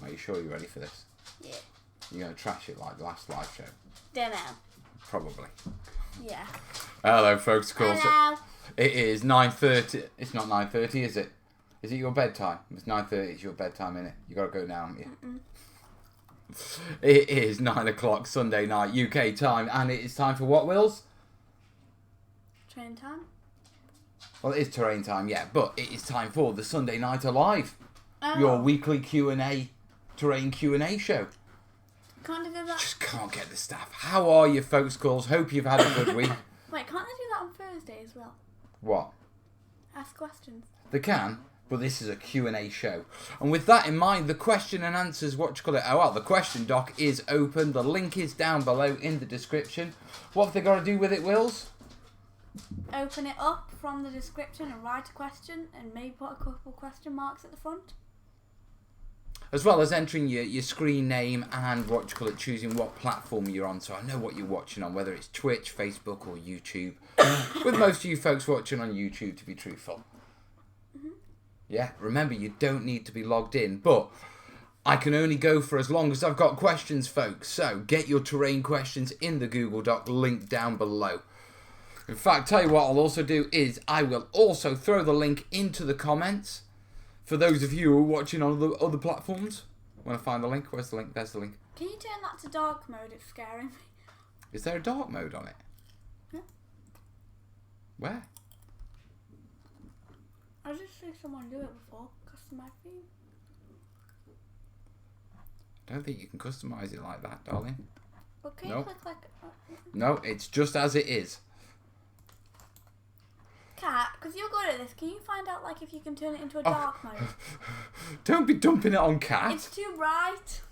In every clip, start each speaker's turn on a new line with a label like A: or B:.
A: Are you sure you're ready for this?
B: Yeah.
A: You're going to trash it like the last live show?
B: Dunno.
A: Probably.
B: Yeah.
A: Hello, folks. Of course,
B: Hello.
A: it is 9:30. It's not 9:30, is it? Is it your bedtime? It's 9:30. It's your bedtime, innit? You got to go now, haven't you? It is 9 o'clock Sunday night UK time, and it is time for what, Wills?
B: Train time?
A: Well, it is terrain time, yeah, but it is time for the Sunday Night Alive,
B: Oh.
A: your weekly Q&A, terrain Q&A show.
B: Can't they do that?
A: Just can't get the staff. How are you, folks, calls? Hope you've had a good week.
B: Wait, can't they do that on Thursday as well?
A: What?
B: Ask questions.
A: They can, but this is a Q&A show. And with that in mind, the question and answers, the question doc is open. The link is down below in the description. What have they got to do with it, Wills?
B: Open it up from the description and write a question and maybe put a couple question marks at the front.
A: As well as entering your screen name and choosing what platform you're on, so I know what you're watching on, whether it's Twitch, Facebook or YouTube. With most of you folks watching on YouTube, to be truthful. Yeah, remember, you don't need to be logged in, but I can only go for as long as I've got questions, folks. So get your terrain questions in the Google Doc, link down below. In fact, tell you what I'll also do is I will also throw the link into the comments for those of you who are watching on the other platforms. Want to find the link? Where's the link? There's the link.
B: Can you turn that to dark mode? It's scaring me.
A: Is there a dark mode on it?
B: Yeah.
A: Where?
B: I just see someone do it before. Customize theme.
A: I don't think you can customize it like that, darling.
B: But can
A: No.
B: you click like...
A: No, it's just as it is.
B: Cat, because you're good at this, can you find out like if you can turn it into a dark mode?
A: Don't be dumping it on Cat.
B: It's too bright.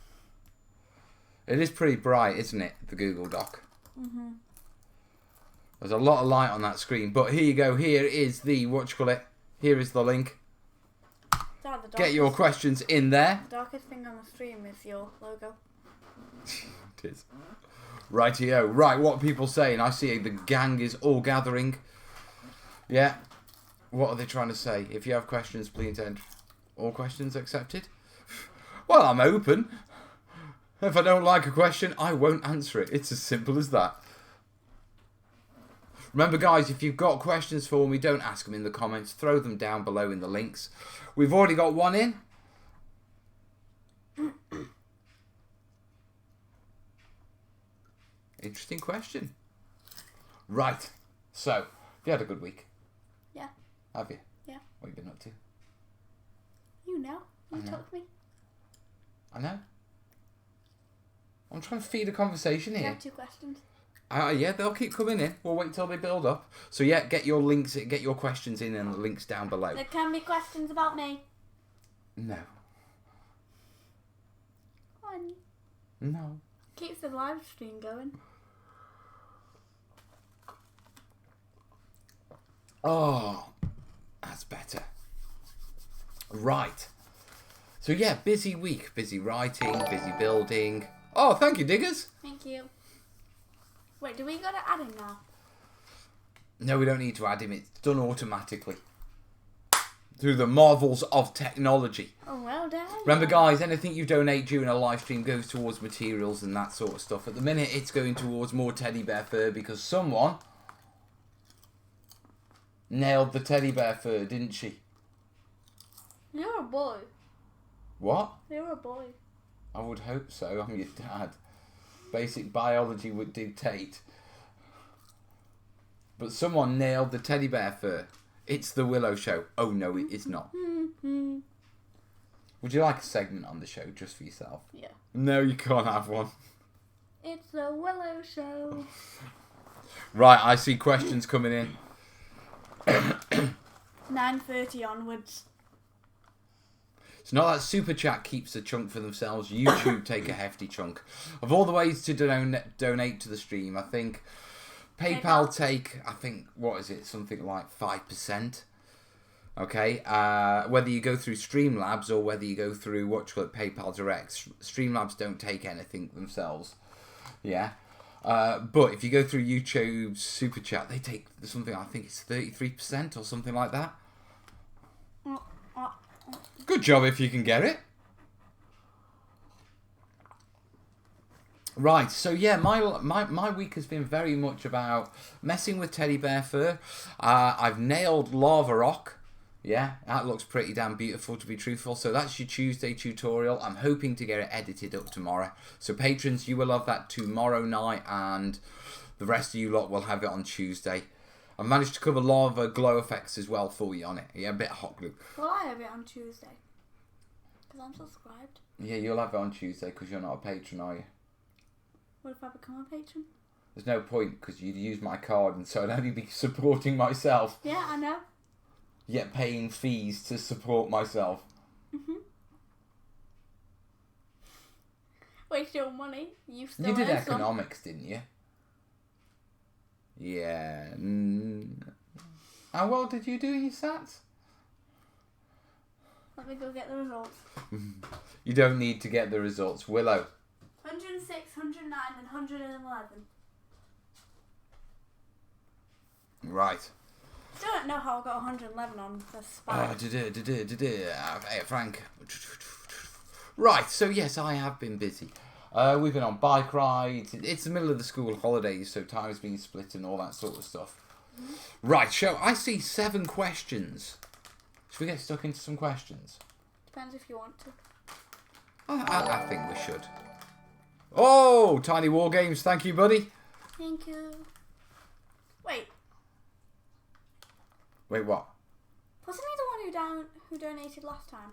A: It is pretty bright, isn't it, the Google Doc? There's a lot of light on that screen, but here you go. Here is the, here is the link.
B: Dad, the
A: Get your questions in there.
B: The darkest thing on the stream is your logo.
A: It is. Rightio. Right, what are people saying? I see the gang is all gathering. Yeah. What are they trying to say? If you have questions, please enter. All questions accepted? Well, I'm open. If I don't like a question, I won't answer it. It's as simple as that. Remember, guys, if you've got questions for me, don't ask them in the comments. Throw them down below in the links. We've already got one in. Interesting question. Right. So, have you had a good week?
B: Yeah.
A: Have you?
B: Yeah.
A: What have you been up to?
B: You know. You
A: I know.
B: talk to me.
A: I know. I'm trying to feed a conversation
B: You
A: here.
B: have 2 questions.
A: Yeah, they'll keep coming in. We'll wait till they build up. So yeah, get your links, get your questions in and the links down below.
B: There can be questions about me.
A: No.
B: One.
A: No.
B: Keeps the live stream going.
A: Oh, that's better. Right. So yeah, busy week. Busy writing, busy building. Oh, thank you, diggers.
B: Thank you. Wait, do we gotta add him now?
A: No, we don't need to add him. It's done automatically. Through the marvels of technology.
B: Oh, well done.
A: Remember, guys, anything you donate during a live stream goes towards materials and that sort of stuff. At the minute, it's going towards more teddy bear fur because someone nailed the teddy bear fur, didn't she?
B: You're a boy.
A: What?
B: You're a boy.
A: I would hope so. I'm your dad. Basic biology would dictate. But someone nailed the teddy bear fur. It's the Willow Show. Oh, no, it is not. Would you like a segment on the show just for yourself?
B: Yeah.
A: No, you can't have one.
B: It's the Willow Show.
A: Right, I see questions coming in.
B: 9:30 onwards.
A: It's not that Super Chat keeps a chunk for themselves. YouTube take a hefty chunk. Of all the ways to donate to the stream, I think PayPal take, what is it? Something like 5%. Okay, whether you go through Streamlabs or whether you go through PayPal Direct, Streamlabs don't take anything themselves. Yeah, but if you go through YouTube's Super Chat, they take something. I think it's 33% or something like that. Good job if you can get it. Right, so yeah, my week has been very much about messing with teddy bear fur. I've nailed lava rock. Yeah, that looks pretty damn beautiful to be truthful. So that's your Tuesday tutorial. I'm hoping to get it edited up tomorrow. So patrons, you will have that tomorrow night, and the rest of you lot will have it on Tuesday. I've managed to cover lava glow effects as well for you on it. Yeah, a bit of hot glue.
B: Well, I have it on Tuesday. Because I'm subscribed.
A: Yeah, you'll have it on Tuesday because you're not a patron, are you?
B: What if I become a patron?
A: There's no point because you'd use my card and so I'd only be supporting myself.
B: Yeah, I know.
A: Yet paying fees to support myself.
B: Waste your money. You still
A: You did
B: earn
A: economics, didn't you? Yeah. How well did you do your sats?
B: Let me go get the results.
A: You don't need to get the results. Willow.
B: 106, 109 and 111.
A: Right.
B: Still don't know how I got 111 on the spike.
A: Hey, Frank. Right, so yes, I have been busy. We've been on bike rides. It's the middle of the school holidays, so time's been split and all that sort of stuff. Right, so I see 7 questions. Should we get stuck into some questions?
B: Depends if you want to.
A: I think we should. Oh, Tiny War Games, thank you, buddy.
B: Thank you. Wait,
A: Wait, what?
B: wasn't he the one who donated last time?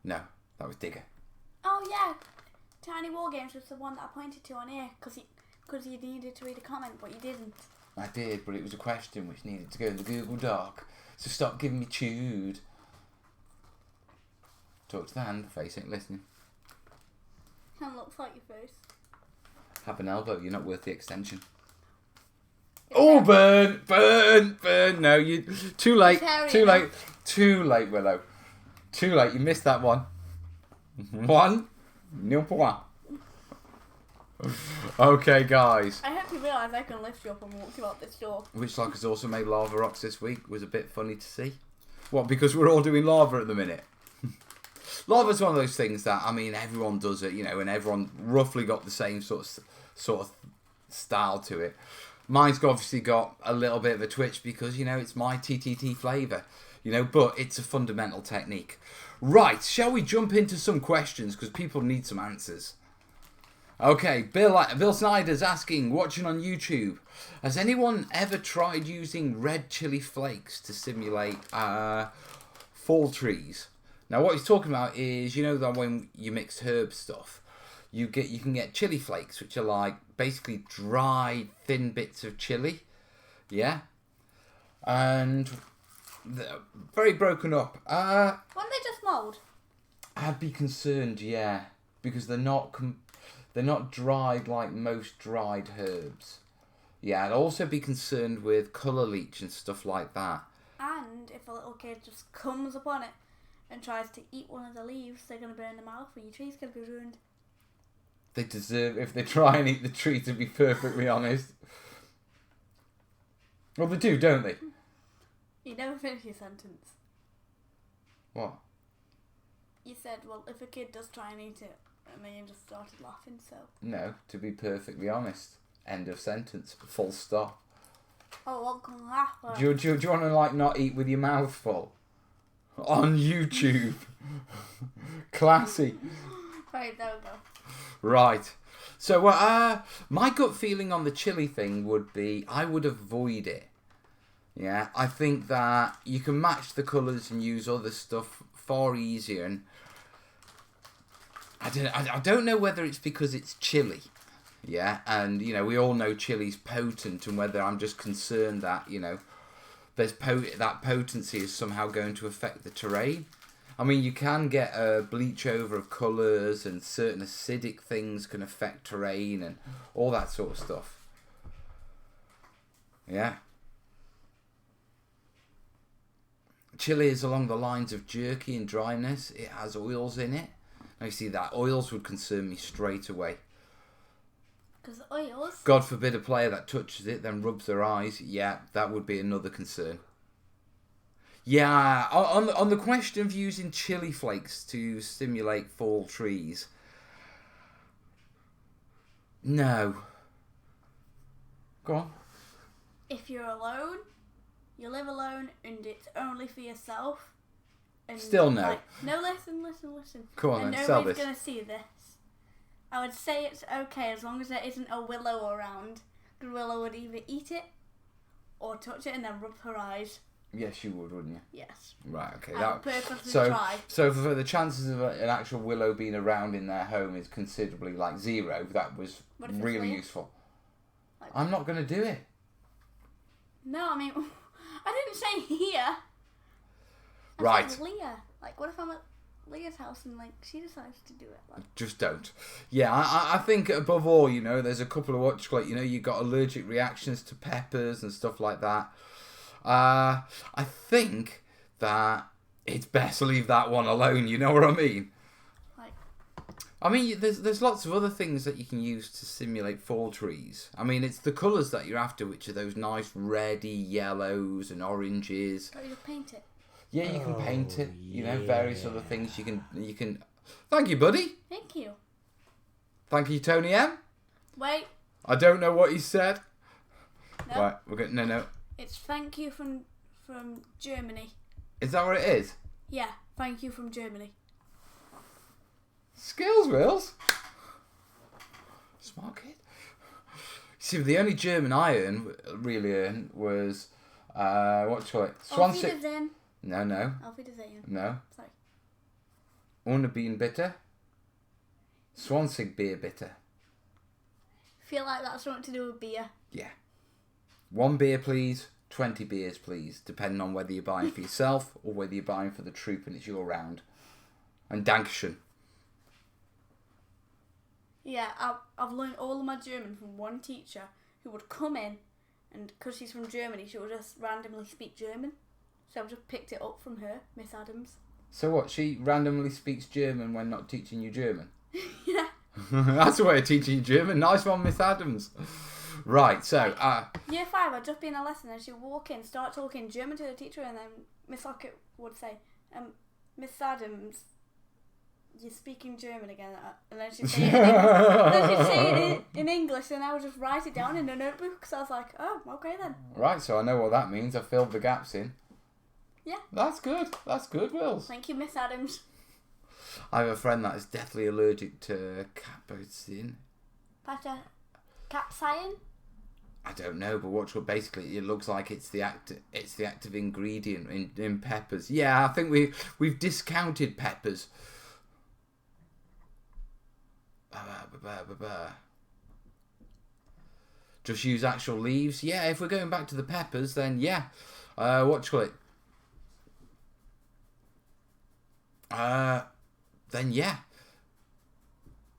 A: No, that was Digger.
B: Oh yeah, Tiny War Games was the one that I pointed to on here because you needed to read a comment, but you didn't.
A: I did, but it was a question which needed to go in the Google Doc. So stop giving me chewed. Talk to the hand, the face ain't listening.
B: That looks like your face.
A: Have an elbow, you're not worth the extension. Oh, burn! No, you... Too late, Willow. Too late, you missed that one. 1, nil point. Okay, guys.
B: I hope you realise I can lift you up and walk you out this door.
A: Which like has also made lava rocks this week. Was a bit funny to see. What, because we're all doing lava at the minute? Lava's one of those things that, I mean, everyone does it, you know, and everyone roughly got the same sort of style to it. Mine's obviously got a little bit of a twitch because, you know, it's my TTT flavour, you know, but it's a fundamental technique. Right, shall we jump into some questions because people need some answers? Okay, Bill Snyder's asking, watching on YouTube, has anyone ever tried using red chili flakes to simulate fall trees? Now, what he's talking about is, you know, that when you mix herb stuff, you can get chili flakes, which are like basically dried, thin bits of chili, yeah, and they're very broken up.
B: Wouldn't they just mould?
A: I'd be concerned, yeah, because they're not dried like most dried herbs. Yeah, I'd also be concerned with colour leach and stuff like that.
B: And if a little kid just comes upon it and tries to eat one of the leaves, they're going to burn their mouth and your tree's going to be ruined.
A: They deserve, if they try and eat the tree, to be perfectly honest. Well, they do, don't they?
B: You never finish your sentence.
A: What?
B: You said, well, if a kid does try and eat it, and then you just started laughing, so...
A: No, to be perfectly honest. End of sentence. Full stop.
B: Oh, what can laugh?
A: Do you want to, like, not eat with your mouth full? On YouTube. Classy.
B: Right, there we go.
A: Right. So, my gut feeling on the chili thing would be I would avoid it. Yeah, I think that you can match the colours and use other stuff far easier. And I don't know whether it's because it's chili. Yeah, and, you know, we all know chili's potent, and whether I'm just concerned that, you know, that potency is somehow going to affect the terrain. I mean, you can get a bleach over of colours, and certain acidic things can affect terrain and all that sort of stuff. Yeah. Chili is along the lines of jerky and dryness. It has oils in it. Now you see that oils would concern me straight away.
B: Because oils...
A: God forbid a player that touches it then rubs their eyes. Yeah, that would be another concern. Yeah, on the question of using chili flakes to stimulate fall trees, No. Go on.
B: If you're alone, you live alone, and it's only for yourself. And
A: Still no.
B: Like, no, listen.
A: Come on
B: and
A: then, sell
B: nobody's
A: this.
B: going to see this. I would say it's okay as long as there isn't a willow around. Because Willow would either eat it or touch it and then rub her eyes.
A: Yes, you would, wouldn't you?
B: Yes.
A: Right, okay.
B: I would purposely
A: so,
B: try.
A: so for the chances of an actual willow being around in their home is considerably like 0. That was
B: What if it's
A: really
B: Leah?
A: useful.
B: Like,
A: I'm not going to do it.
B: no, I mean, I didn't say here. I
A: Right.
B: said Leah. Like, what if I'm at Leah's house and, like, she decides to do it? Like,
A: Just don't. Yeah, I think above all, you know, there's a couple of you got allergic reactions to peppers and stuff like that. I think that it's best to leave that one alone, you know what I mean?
B: like,
A: I mean, there's lots of other things that you can use to simulate fall trees. I mean, it's the colours that you're after, which are those nice reddy yellows and oranges.
B: don't you just paint it?
A: Yeah, you can paint it. You know, various other things you can. Thank you, buddy.
B: Thank you.
A: Thank you, Tony M.
B: Wait,
A: I don't know what he said.
B: no.
A: Right, we're going. No.
B: It's thank you from Germany.
A: Is that what it is?
B: Yeah, thank you from Germany.
A: Skills, Wills. Smart kid. See, the only German I really earned was what do you call it?
B: Auf
A: Swansea.
B: Wiedersehen.
A: No.
B: Auf Wiedersehen.
A: No.
B: Sorry.
A: Ohne being bitter. Swansea beer bitter.
B: Feel like that's something to do with beer.
A: Yeah. 1 beer, please. 20 beers, please. Depending on whether you're buying for yourself or whether you're buying for the troop and it's your round. And Dankeschön.
B: Yeah, I've learned all of my German from one teacher who would come in, and because she's from Germany, she would just randomly speak German. So I've just picked it up from her, Miss Adams.
A: So what? She randomly speaks German when not teaching you German?
B: Yeah.
A: That's a way of teaching you German. Nice one, Miss Adams. Right, so...
B: Year 5, I'd just be in a lesson and she'd walk in, start talking German to the teacher, and then Miss Lockett would say, Miss Adams, you're speaking German again. And then she'd say it in English, and I would just write it down in a notebook, because I was like, oh, okay then.
A: Right, so I know what that means. I filled the gaps in.
B: Yeah.
A: That's good, Wills.
B: Thank you, Miss Adams.
A: I have a friend that is deathly allergic to capsaicin.
B: Capsaicin?
A: I don't know, but basically it looks like it's the active ingredient in peppers. Yeah, I think we've discounted peppers. Just use actual leaves. Yeah, if we're going back to the peppers, then yeah. Then yeah.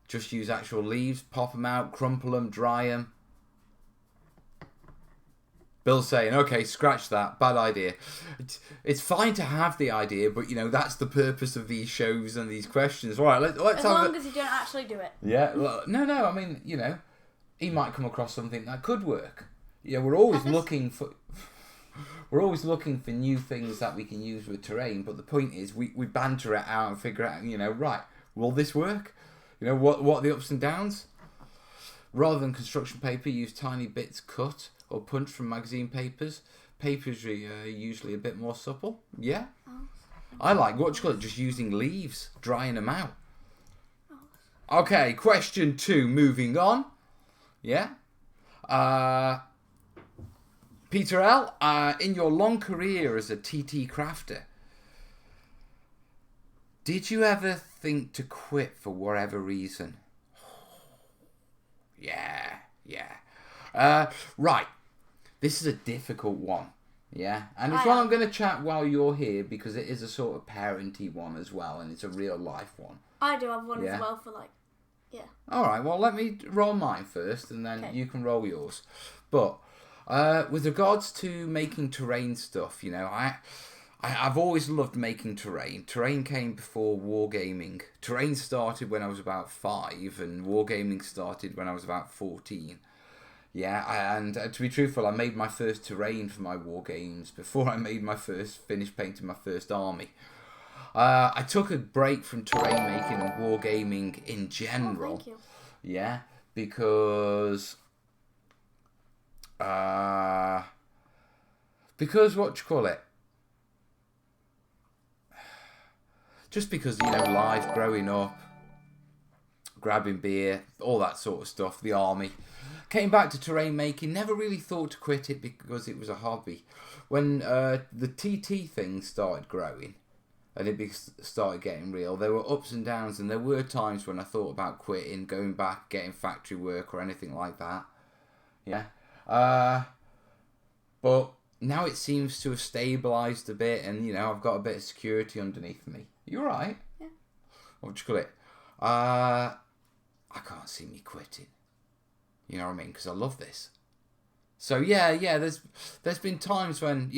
A: Just use actual leaves, pop them out, crumple them, dry them. Bill's saying, okay, scratch that, bad idea. It's fine to have the idea, but you know that's the purpose of these shows and these questions. All right, let's
B: as long as you don't actually do it.
A: Yeah, no. I mean, you know, he might come across something that could work. Yeah, we're always looking for new things that we can use with terrain. But the point is, we banter it out and figure out, you know, right, will this work? You know, what are the ups and downs? Rather than construction paper, use tiny bits cut or punched from magazine papers. Papers are usually a bit more supple. Yeah. I like, just using leaves, drying them out. Okay, question 2, moving on. Yeah. Peter L., in your long career as a TT crafter, did you ever think to quit for whatever reason? Yeah. Right. This is a difficult one. Yeah. And it's one I'm going to chat while you're here because it is a sort of parenty one as well, and it's a real life one.
B: I do have one as well for
A: All right, well, let me roll mine first, and then you can roll yours. But with regards to making terrain stuff, you know, I've always loved making terrain. Terrain came before wargaming. Terrain started when I was about 5, and wargaming started when I was about 14. Yeah, and to be truthful, I made my first terrain for my wargames before I made my first, finished painting my first army. I took a break from terrain making and wargaming in general.
B: Oh, thank you.
A: Yeah, because what you call it? Just because, life, growing up, grabbing beer, all that sort of stuff, the army. Came back to terrain making, never really thought to quit it because it was a hobby. When the TT thing started growing and it started getting real, there were ups and downs, and there were times when I thought about quitting, going back, getting factory work or anything like that. Yeah. But now it seems to have stabilised a bit, and, I've got a bit of security underneath me. You alright?
B: Yeah.
A: What do you call it? I can't see me quitting. You know what I mean? Because I love this. So yeah. There's been times when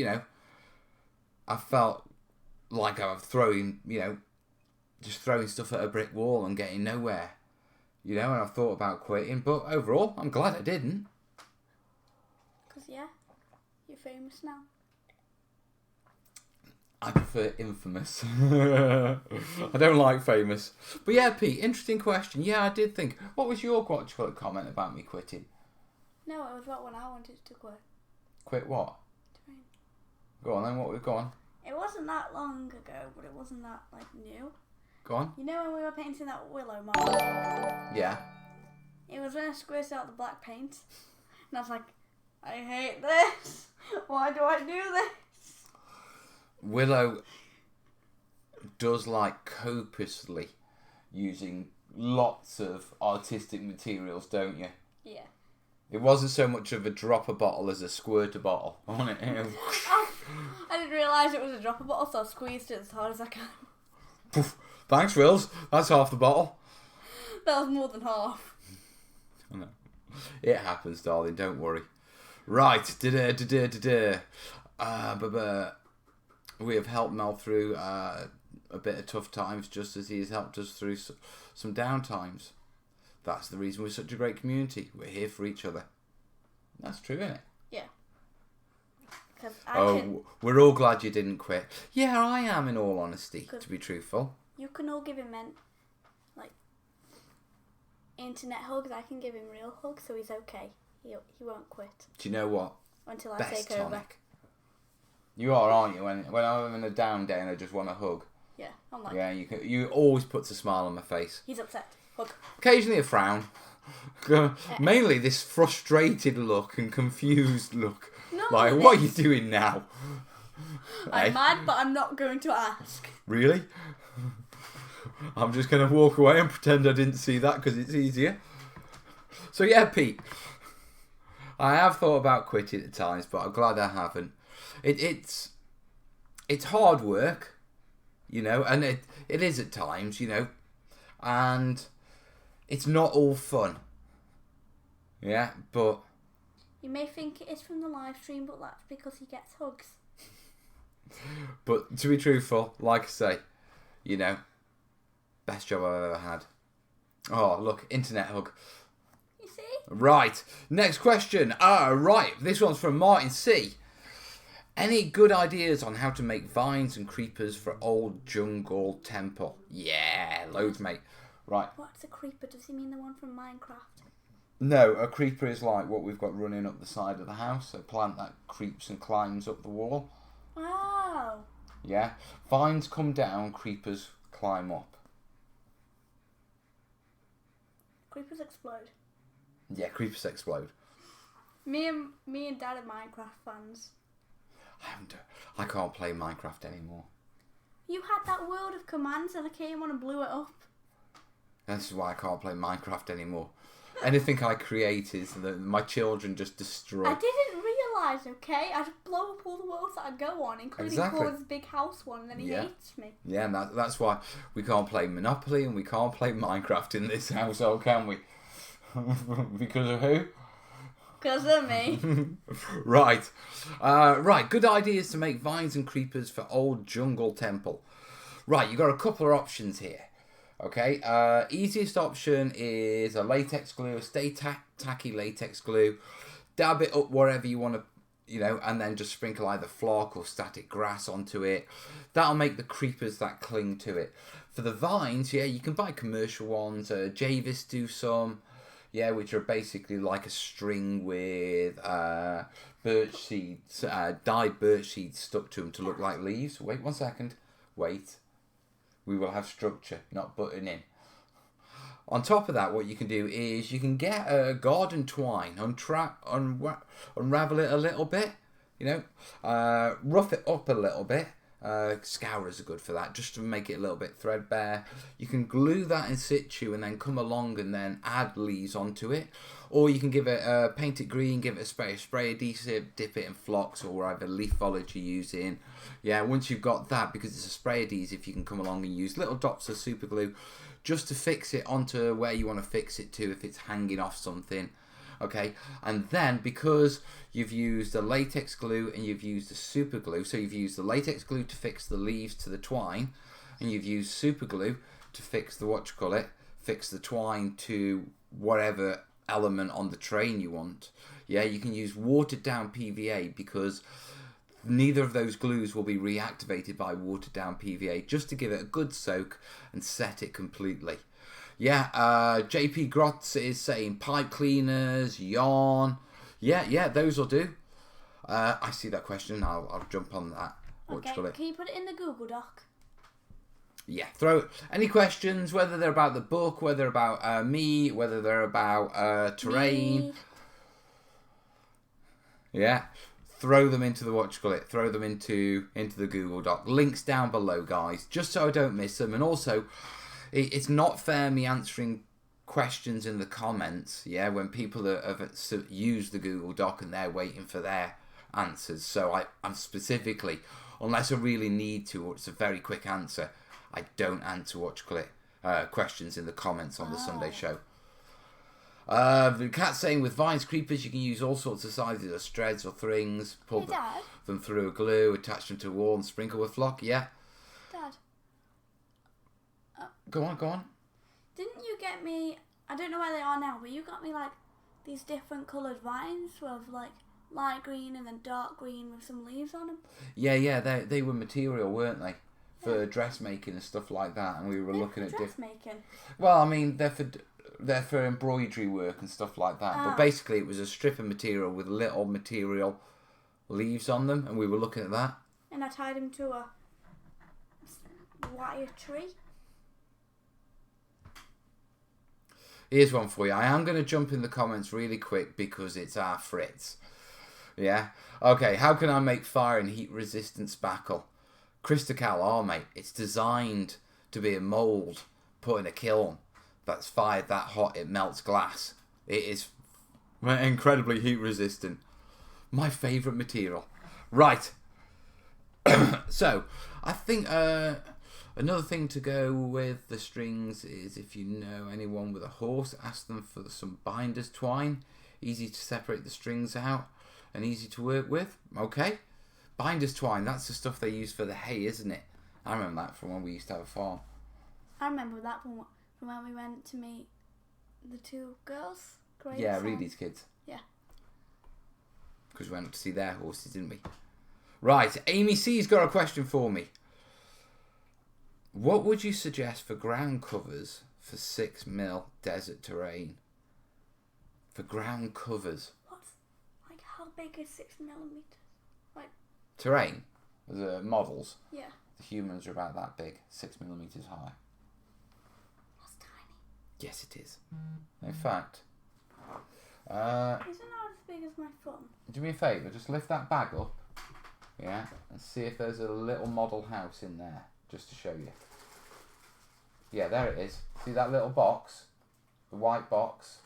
A: I felt like I was throwing just throwing stuff at a brick wall and getting nowhere. And I've thought about quitting, but overall, I'm glad I didn't.
B: Because you're famous now.
A: I prefer infamous. I don't like famous. But yeah, Pete, interesting question. Yeah, I did think. What was your comment about me quitting?
B: No, it was about when I wanted to quit.
A: Quit what?
B: Terrain.
A: Go on then, go on.
B: It wasn't that long ago, but it wasn't that, new.
A: Go on.
B: You know when we were painting that willow mark?
A: Yeah.
B: It was when I squirted out the black paint. And I was like, I hate this. Why do I do this?
A: Willow does like copiously using lots of artistic materials, don't you?
B: Yeah.
A: It wasn't so much of a dropper bottle as a squirter bottle, wasn't it?
B: I didn't realise it was a dropper bottle, so I squeezed it as hard as I can.
A: Poof. Thanks, Wills. That's half the bottle.
B: That was more than half.
A: I know. It happens, darling. Don't worry. Right. We have helped Mel through a bit of tough times, just as he has helped us through some down times. That's the reason we're such a great community. We're here for each other. That's true, isn't it?
B: Yeah.
A: We're all glad you didn't quit. Yeah, I am, in all honesty, to be truthful.
B: You can all give him internet hugs. I can give him real hugs, so he's okay. He won't quit.
A: Do you know what?
B: Until I
A: Best
B: take over.
A: tonic. You are, aren't you? When I'm having a down day and I just want a hug.
B: Yeah, I'm like.
A: Yeah, you always puts a smile on my face.
B: He's upset. Hug.
A: Occasionally a frown. Mainly this frustrated look and confused look.
B: No,
A: what are you doing now?
B: I'm mad, but I'm not going to ask.
A: Really? I'm just going to walk away and pretend I didn't see that because it's easier. So yeah, Pete. I have thought about quitting at times, but I'm glad I haven't. It's hard work, and it is at times, and it's not all fun. Yeah, but
B: you may think it is from the live stream, but that's because he gets hugs.
A: But to be truthful, like I say, best job I've ever had. Oh, look, internet hug.
B: You see?
A: Right, next question. Right, this one's from Martin C. Any good ideas on how to make vines and creepers for old jungle temple? Yeah, loads, mate. Right.
B: What's a creeper? Does he mean the one from Minecraft?
A: No, a creeper is like what we've got running up the side of the house. A plant that creeps and climbs up the wall.
B: Oh.
A: Yeah. Vines come down, creepers climb up.
B: Creepers explode.
A: Yeah, creepers explode.
B: Me and Dad are Minecraft fans.
A: I can't play Minecraft anymore.
B: You had that world of commands and I came on and blew it up.
A: This is why I can't play Minecraft anymore. Anything I create is that my children just destroy.
B: I didn't realise, okay? I'd blow up all the worlds that I go on, including Corey's big house one, and then he hates me.
A: Yeah, and that's why we can't play Monopoly and we can't play Minecraft in this household, can we? Because of who?
B: Because of me.
A: Right. Right, good ideas to make vines and creepers for old jungle temple. Right, you've got a couple of options here. Okay, easiest option is a latex glue, a stay tacky latex glue. Dab it up wherever you want to, and then just sprinkle either flock or static grass onto it. That'll make the creepers that cling to it. For the vines, yeah, you can buy commercial ones. Javis do some. Yeah, which are basically like a string with birch seeds, dyed birch seeds stuck to them to look like leaves. Wait 1 second. Wait. We will have structure, not button in. On top of that, what you can do is you can get a garden twine, unravel it a little bit, rough it up a little bit. Scourers are good for that, just to make it a little bit threadbare. You can glue that in situ and then come along and then add leaves onto it. Or you can give it paint it green, give it a spray adhesive, dip it in flocks or whatever leaf foliage you're using. Yeah, once you've got that, because it's a spray adhesive, you can come along and use little dots of super glue just to fix it onto where you want to fix it to if it's hanging off something. Okay, and then because you've used the latex glue and you've used the super glue, so you've used the latex glue to fix the leaves to the twine, and you've used super glue to fix the fix the twine to whatever element on the train you want. Yeah, you can use watered down PVA because neither of those glues will be reactivated by watered down PVA, just to give it a good soak and set it completely. Yeah, JP Grotz is saying pipe cleaners, yarn. Yeah, those will do. I see that question. I'll jump on that.
B: Okay, can you put it in the Google Doc?
A: Yeah, throw any questions, whether they're about the book, whether about me, whether they're about terrain.
B: Me.
A: Yeah, throw them into the throw them into the Google Doc. Links down below, guys, just so I don't miss them. And also, it's not fair me answering questions in the comments, yeah, when people have used the Google Doc and they're waiting for their answers. So I'm specifically, unless I really need to, or it's a very quick answer, I don't answer questions in the comments on the Sunday show. The cat's saying with vines, creepers, you can use all sorts of sizes of threads or strings, pull them through a glue, attach them to a wall and sprinkle with flock. Yeah.
B: Dad.
A: Go on.
B: Didn't you get me, I don't know where they are now, but you got me like these different coloured vines with like light green and then dark green with some leaves on them?
A: Yeah, they were material, weren't they? For dressmaking and stuff like that, and we were looking at
B: dressmaking.
A: Well, I mean, they're for embroidery work and stuff like that. But basically, it was a strip of material with little material leaves on them, and we were looking at that.
B: And I tied them to a wire tree.
A: Here's one for you. I am going to jump in the comments really quick because it's our Fritz. Yeah? Okay, how can I make fire and heat resistant spackle? Cristacal, mate. It's designed to be a mould put in a kiln that's fired that hot it melts glass. It is incredibly heat resistant. My favourite material. Right. So, I think another thing to go with the strings is if you know anyone with a horse, ask them for some binder's twine. Easy to separate the strings out and easy to work with. Okay. Binder's twine, that's the stuff they use for the hay, isn't it? I remember that from when we used to have a farm.
B: I remember that from when we went to meet the two girls.
A: Yeah, Reedy's kids.
B: Yeah.
A: Because we went to see their horses, didn't we? Right, Amy C's got a question for me. What would you suggest for ground covers for 6mm desert terrain? For ground covers.
B: What's, like, how big is 6mm? Like...
A: Terrain? The models?
B: Yeah.
A: The humans are about that big, 6mm high.
B: That's tiny.
A: Yes, it is. In fact...
B: Isn't that as big as my thumb?
A: Do me a favour, just lift that bag up, yeah, and see if there's a little model house in there, just to show you. Yeah, there it is. See that little box? The white box?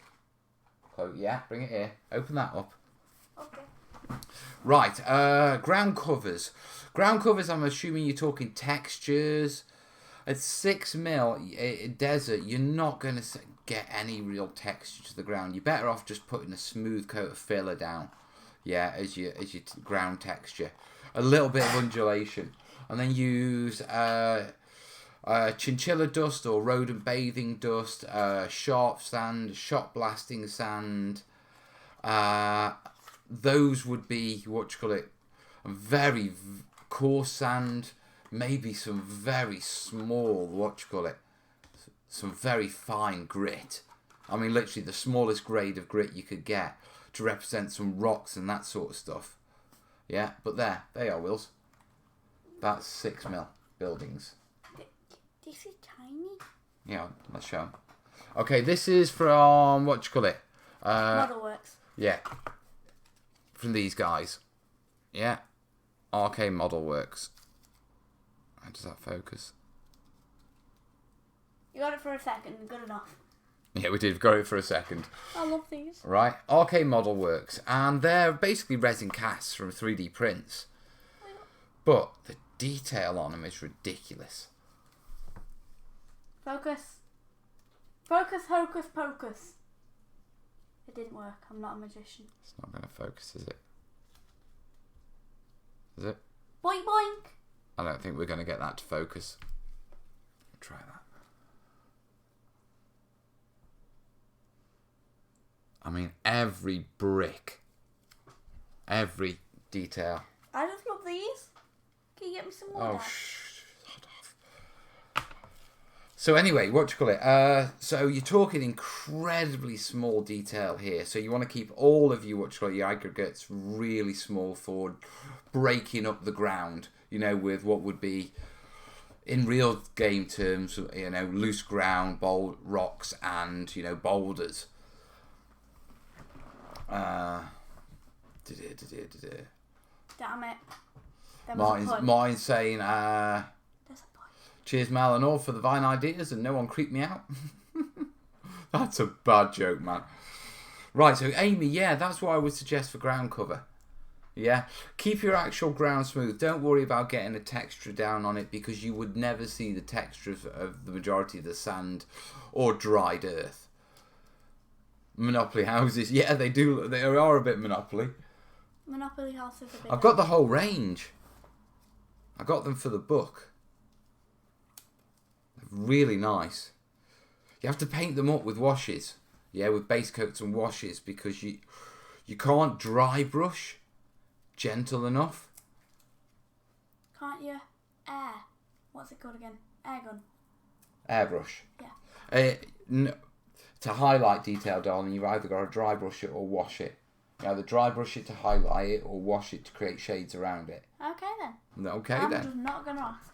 A: Yeah, bring it here. Open that up.
B: Okay.
A: Right, ground covers. Ground covers, I'm assuming you're talking textures. At 6mm desert, you're not going to get any real texture to the ground. You're better off just putting a smooth coat of filler down, yeah, as your ground texture. A little bit of undulation, and then use chinchilla dust or rodent bathing dust, sharp sand, shot blasting sand. Those would be very coarse sand. Maybe some very small, some very fine grit. I mean, literally the smallest grade of grit you could get to represent some rocks and that sort of stuff. Yeah, but there, they are, Wills. That's 6mm buildings.
B: This is tiny.
A: Yeah, let's show 'em. Okay, this is from, what do you call it?
B: Modelworks.
A: Yeah. From these guys. Yeah. Arcade Model Works. How does that focus?
B: You got it for a second. Good enough.
A: Yeah, we did. Got it for a second.
B: I love these.
A: Right. Arcade Model Works. And they're basically resin casts from 3D prints. But the detail on them is ridiculous.
B: Focus. Focus, hocus pocus. It didn't work. I'm not a magician.
A: It's not going to focus, is it? Is it?
B: Boink boink.
A: I don't think we're going to get that to focus. Try that. I mean, every brick, every detail.
B: I just love these. Can you get me some more?
A: Oh,
B: Dad?
A: shut off. So anyway, what do you call it? So you're talking incredibly small detail here. So you want to keep all of your aggregates really small for breaking up the ground. You know, with what would be, in real game terms, you know, loose ground, bold rocks, and boulders.
B: Damn it.
A: Mine's saying,
B: There's a point.
A: cheers, Mal and all, for the Vine ideas, and no one creeped me out. That's a bad joke, man. Right, so Amy, yeah, that's what I would suggest for ground cover. Yeah, keep your actual ground smooth. Don't worry about getting a texture down on it, because you would never see the texture of the majority of the sand or dried earth. Monopoly houses, yeah, they do. They are a bit Monopoly.
B: Monopoly houses are big.
A: I've got the whole range. I got them for the book. They're really nice. You have to paint them up with washes. Yeah, with base coats and washes, because you can't dry brush gentle enough.
B: Can't you? Air. What's it called again? Air gun.
A: Airbrush.
B: Yeah.
A: No, to highlight detail, darling, you've either got to dry brush it or wash it. You either dry brush it to highlight it or wash it to create shades around it.
B: Okay then.
A: Okay
B: I'm
A: then.
B: just not going to ask.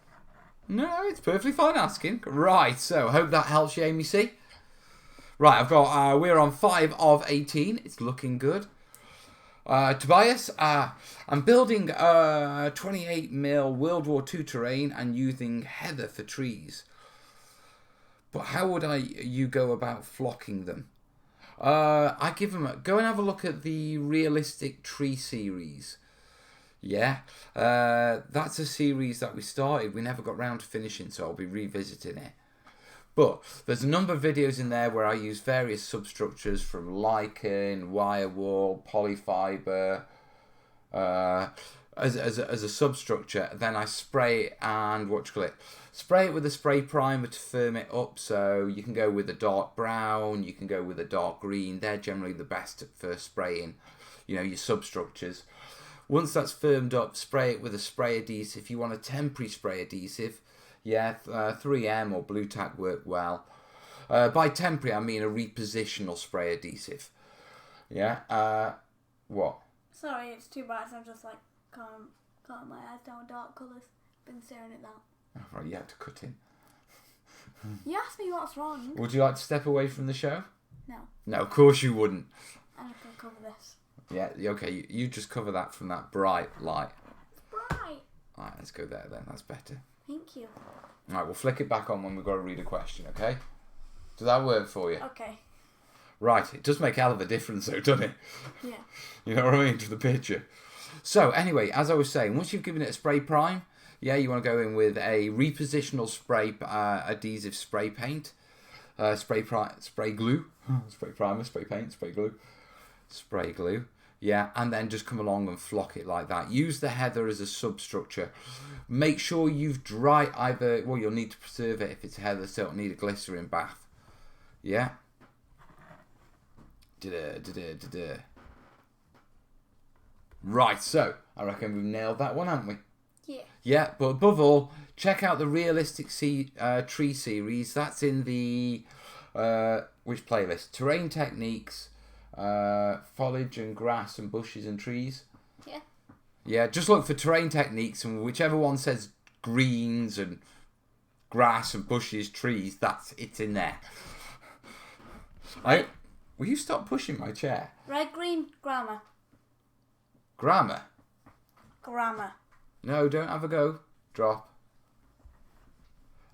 A: No, it's perfectly fine asking. Right, so hope that helps you, Amy C. Right, I've got, we're on 5 of 18. It's looking good. Tobias, I'm building 28mm World War II terrain and using heather for trees. But how would you go about flocking them? I give them go and have a look at the Realistic Tree series. Yeah, that's a series that we started. We never got round to finishing, so I'll be revisiting it. But there's a number of videos in there where I use various substructures from lichen, wire wool, polyfiber, as a substructure. Then I spray it and spray it with a spray primer to firm it up. So you can go with a dark brown, you can go with a dark green. They're generally the best for spraying, your substructures. Once that's firmed up, spray it with a spray adhesive. If you want a temporary spray adhesive, 3M or Blue Tack work well. By temporary, I mean a repositional spray adhesive. Yeah. What?
B: Sorry, it's too bright, so I'm just like calm my eyes down with dark colours. Been staring at that.
A: Oh, right, you had to cut in.
B: You asked me what's wrong.
A: Would you like to step away from the show?
B: No.
A: No, of course you wouldn't.
B: I'm just going to cover this.
A: Yeah, okay, you just cover that from that bright light.
B: It's bright.
A: Alright, let's go there then, that's better.
B: Thank you.
A: Alright, we'll flick it back on when we've got to read a question, okay? Does that work for you?
B: Okay.
A: Right, it does make a hell of a difference though, doesn't it?
B: Yeah.
A: You know what I mean, to the picture. So, anyway, as I was saying, once you've given it a spray prime, you want to go in with a repositional spray adhesive spray paint, spray glue, spray primer, spray paint, spray glue. Yeah, and then just come along and flock it like that. Use the heather as a substructure. Make sure you've dried you'll need to preserve it if it's heather, so it'll need a glycerin bath. Yeah. Right, so I reckon we've nailed that one, haven't we?
B: Yeah.
A: Yeah, but above all, check out the Realistic Tree series. That's in the Which playlist? Terrain techniques, foliage and grass and bushes and trees.
B: Yeah.
A: Yeah, just look for terrain techniques, and whichever one says greens and grass and bushes, trees, it's in there. Will you stop pushing my chair?
B: Red, green, grammar.
A: Grammar?
B: Grammar.
A: No, don't have a go. Drop.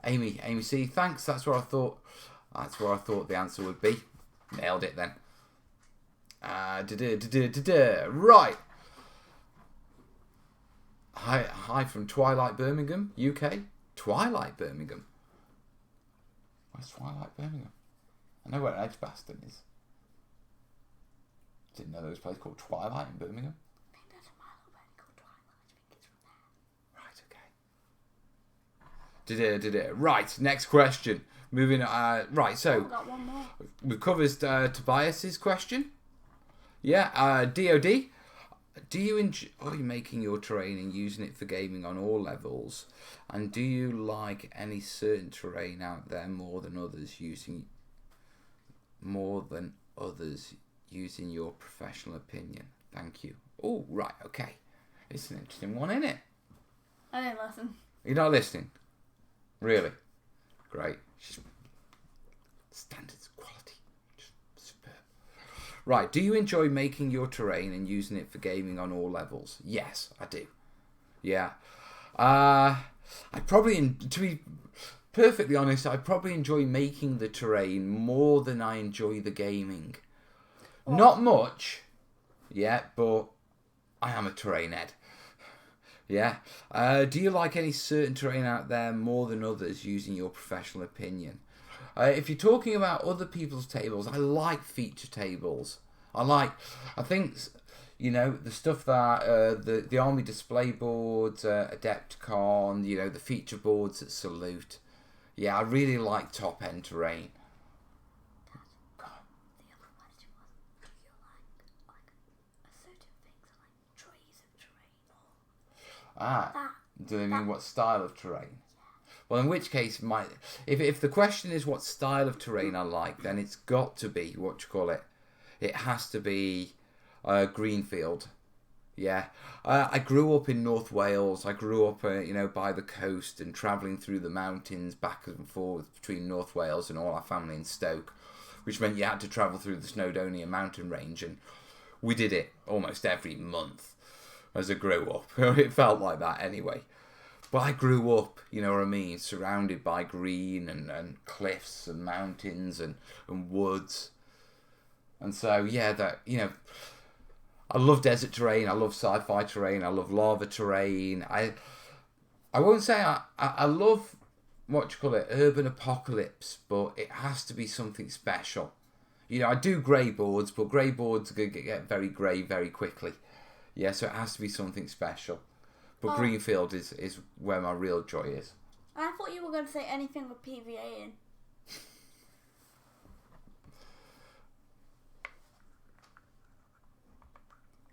A: Amy C, thanks. That's where I thought the answer would be. Nailed it then. Right. Hi from Twilight Birmingham, UK. Twilight Birmingham. Where's Twilight Birmingham? I know where Edgbaston is. Didn't know there was a place called Twilight in Birmingham.
B: I think there's a mile away called Twilight. I think it's from there.
A: Right, okay. Right, next question. Moving right, so
B: I've got one more.
A: we've covered Tobias's question. Yeah, DOD. Do you enjoy making your terrain and using it for gaming on all levels? And do you like any certain terrain out there more than others using your professional opinion? Thank you. Oh, right, okay. It's an interesting one, isn't it?
B: I didn't listen.
A: You're not listening? Really? Great. Standards, quality. Just superb. Right, do you enjoy making your terrain and using it for gaming on all levels? Yes, I do. Yeah. To be perfectly honest, I probably enjoy making the terrain more than I enjoy the gaming.
B: Well,
A: Not much, yeah, but I am a terrain head. Yeah. Do you like any certain terrain out there more than others using your professional opinion? If you're talking about other people's tables, I like feature tables. I think, the stuff that the army display boards, Adepticon, the feature boards at Salute. Yeah, I really like top end terrain.
B: The other question was, do you like a certain things like trees and terrain?
A: Do they mean what style of terrain? Well, in which case, if the question is what style of terrain I like, then it's got to be, it has to be Greenfield. Yeah. I grew up in North Wales. I grew up, by the coast and travelling through the mountains back and forth between North Wales and all our family in Stoke, which meant you had to travel through the Snowdonia mountain range, and we did it almost every month as I grew up. It felt like that anyway. But I grew up, surrounded by green and cliffs and mountains and woods. And so, I love desert terrain, I love sci-fi terrain, I love lava terrain. I won't say I love, urban apocalypse, but it has to be something special. I do grey boards, but grey boards get very grey very quickly. Yeah, so it has to be something special. But Greenfield is where my real joy is.
B: I thought you were going to say anything with PVA in.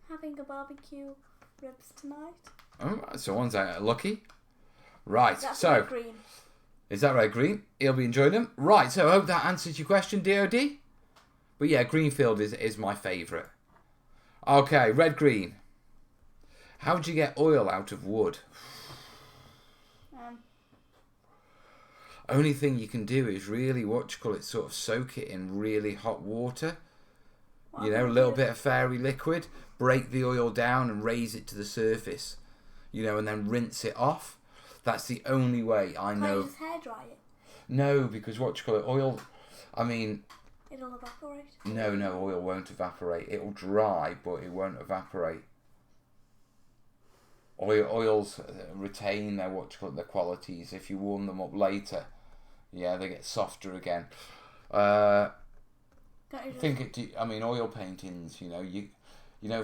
B: Having a barbecue ribs tonight.
A: Oh, someone's lucky. Right,
B: That's
A: so...
B: red green.
A: Is that red green? He'll be enjoying them. Right, so I hope that answers your question, DOD. But yeah, Greenfield is my favourite. Okay, red green. How do you get oil out of wood? Only thing you can do is really, sort of soak it in really hot water. A little bit of fairy liquid. Break the oil down and raise it to the surface. And then rinse it off. That's the only way I know.
B: Can you just hair dry it?
A: No, because oil,
B: It'll evaporate.
A: No, oil won't evaporate. It'll dry, but it won't evaporate. Oils retain their their qualities. If you warm them up later, they get softer again. Oil paintings.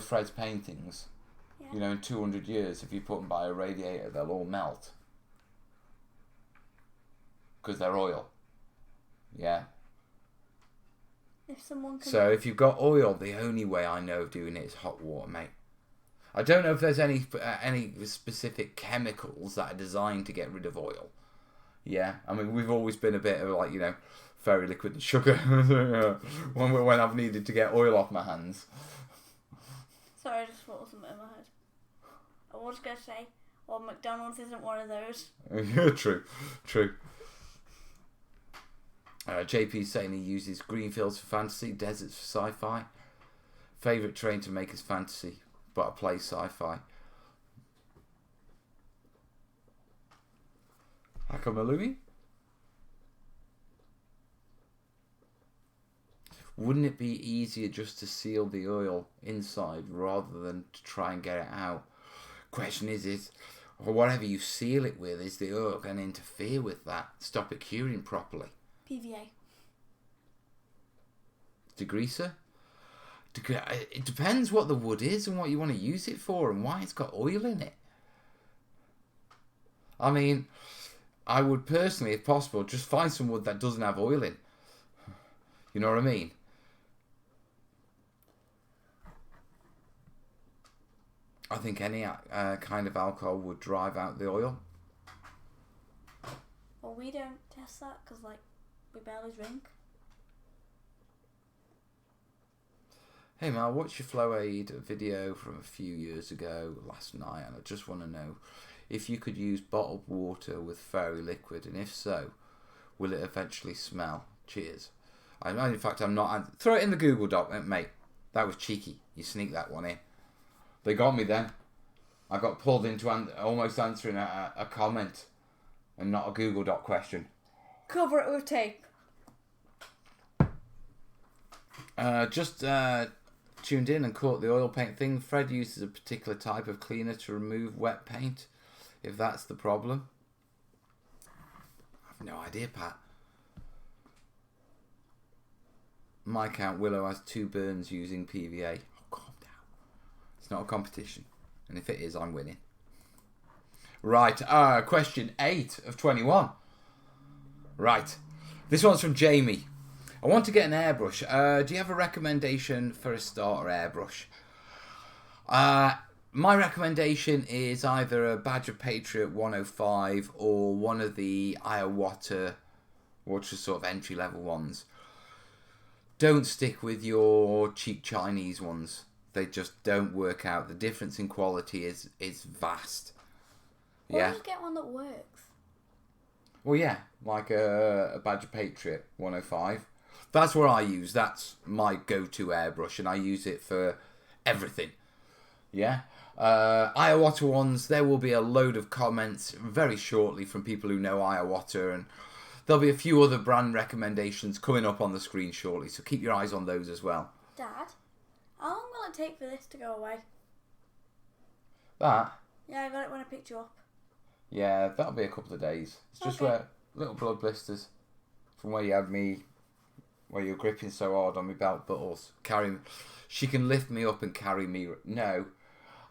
A: Fred's paintings.
B: Yeah.
A: In 200 years, if you put them by a radiator, they'll all melt because they're oil. Yeah. So if you've got oil, the only way I know of doing it is hot water, mate. I don't know if there's any specific chemicals that are designed to get rid of oil. Yeah, I mean, we've always been a bit of like, fairy liquid and sugar when I've needed to get oil off my hands.
B: Sorry, I just thought something in my head. I was going to say, well, McDonald's isn't one of those.
A: True. JP's saying he uses green fields for fantasy, deserts for sci-fi. Favourite terrain to make is fantasy, but I play sci-fi. Hakamalumi? Wouldn't it be easier just to seal the oil inside rather than to try and get it out? Question is or whatever you seal it with, is the oil going to interfere with that? Stop it curing properly?
B: PVA.
A: Degreaser? It depends what the wood is and what you want to use it for and why it's got oil in it. I mean, I would personally, if possible, just find some wood that doesn't have oil in. You know what I mean? I think any kind of alcohol would drive out the oil.
B: Well, we don't test that because, we barely drink.
A: Hey Mal, watched your Flow Aid video from a few years ago last night, and I just want to know if you could use bottled water with fairy liquid, and if so, will it eventually smell? Cheers. In fact, I'm not. Throw it in the Google Doc, mate. That was cheeky. You sneaked that one in. They got me then. I got pulled into almost answering a comment and not a Google Doc question.
B: Cover it with tape.
A: Just tuned in and caught the oil paint thing. Fred uses a particular type of cleaner to remove wet paint, if that's the problem. I have no idea, Pat. My count, Willow has 2 burns using PVA. Oh, calm down. It's not a competition. And if it is, I'm winning. Right, question 8 of 21. Right. This one's from Jamie. I want to get an airbrush. Do you have a recommendation for a starter airbrush? My recommendation is either a Badger Patriot 105 or one of the Iowata, which are sort of entry-level ones. Don't stick with your cheap Chinese ones. They just don't work out. The difference in quality is vast.
B: Or just get one that works.
A: Well, yeah, like a Badger Patriot 105. That's what I use. That's my go-to airbrush, and I use it for everything. Yeah? Iowata ones, there will be a load of comments very shortly from people who know Iowata, and there'll be a few other brand recommendations coming up on the screen shortly, so keep your eyes on those as well.
B: Dad, how long will it take for this to go away?
A: That?
B: Yeah, I got it when I picked you up.
A: Yeah, that'll be a couple of days. It's just where little blood blisters from where you had me, where you're gripping so hard on my belt buckles. She can lift me up and carry me. No.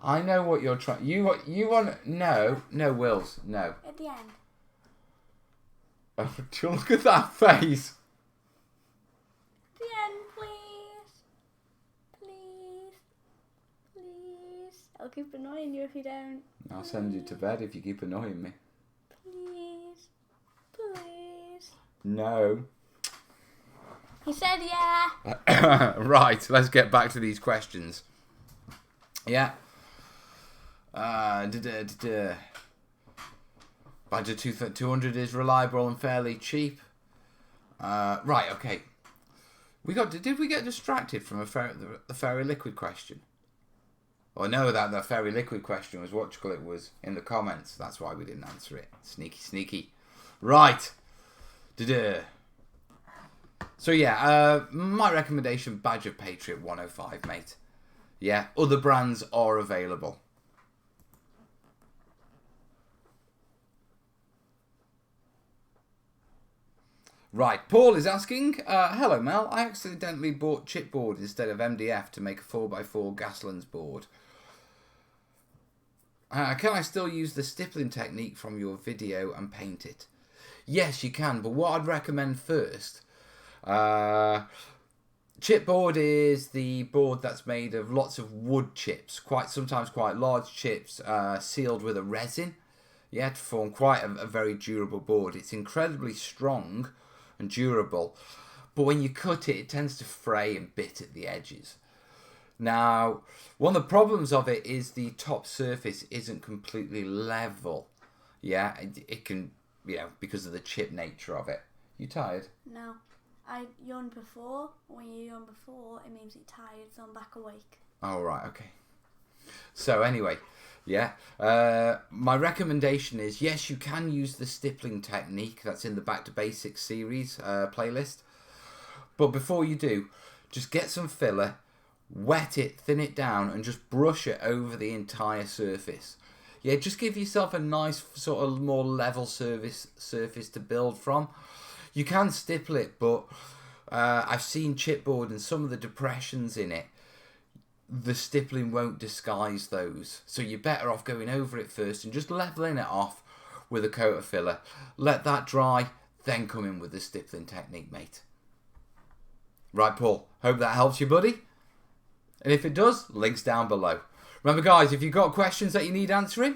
A: I know what you're trying. You want. No, Wills, no.
B: At the end.
A: Oh, look at that face.
B: The end, please. Please. I'll keep annoying you if you don't.
A: I'll send you to bed if you keep annoying me.
B: Please.
A: No.
B: He said yeah.
A: Right, let's get back to these questions. Yeah. Badger 200 is reliable and fairly cheap. Right, okay. Did we get distracted from the fairy liquid question? Well, no, the fairy liquid question was was in the comments. That's why we didn't answer it. Sneaky. Right. So yeah, my recommendation, Badger Patriot 105, mate. Yeah, other brands are available. Right, Paul is asking, hello Mel, I accidentally bought chipboard instead of MDF to make a 4x4 Gaslands board. Can I still use the stippling technique from your video and paint it? Yes, you can, but what I'd recommend first, chipboard is the board that's made of lots of wood chips, sometimes quite large chips, sealed with a resin. yeah, to form quite a very durable board. It's incredibly strong and durable, but when you cut it, it tends to fray and bit at the edges. Now, one of the problems of it is the top surface isn't completely level. Yeah, it can, because of the chip nature of it. You tired?
B: No. I yawned before. When you yawn before, it means you're tired, so I'm back awake.
A: Oh, right, okay. So anyway, my recommendation is, yes, you can use the stippling technique that's in the Back to Basics series playlist. But before you do, just get some filler, wet it, thin it down, and just brush it over the entire surface. Yeah, just give yourself a nice sort of more level surface to build from. You can stipple it, but I've seen chipboard and some of the depressions in it, the stippling won't disguise those. So you're better off going over it first and just leveling it off with a coat of filler. Let that dry, then come in with the stippling technique, mate. Right, Paul, hope that helps you, buddy. And if it does, links down below. Remember, guys, if you've got questions that you need answering,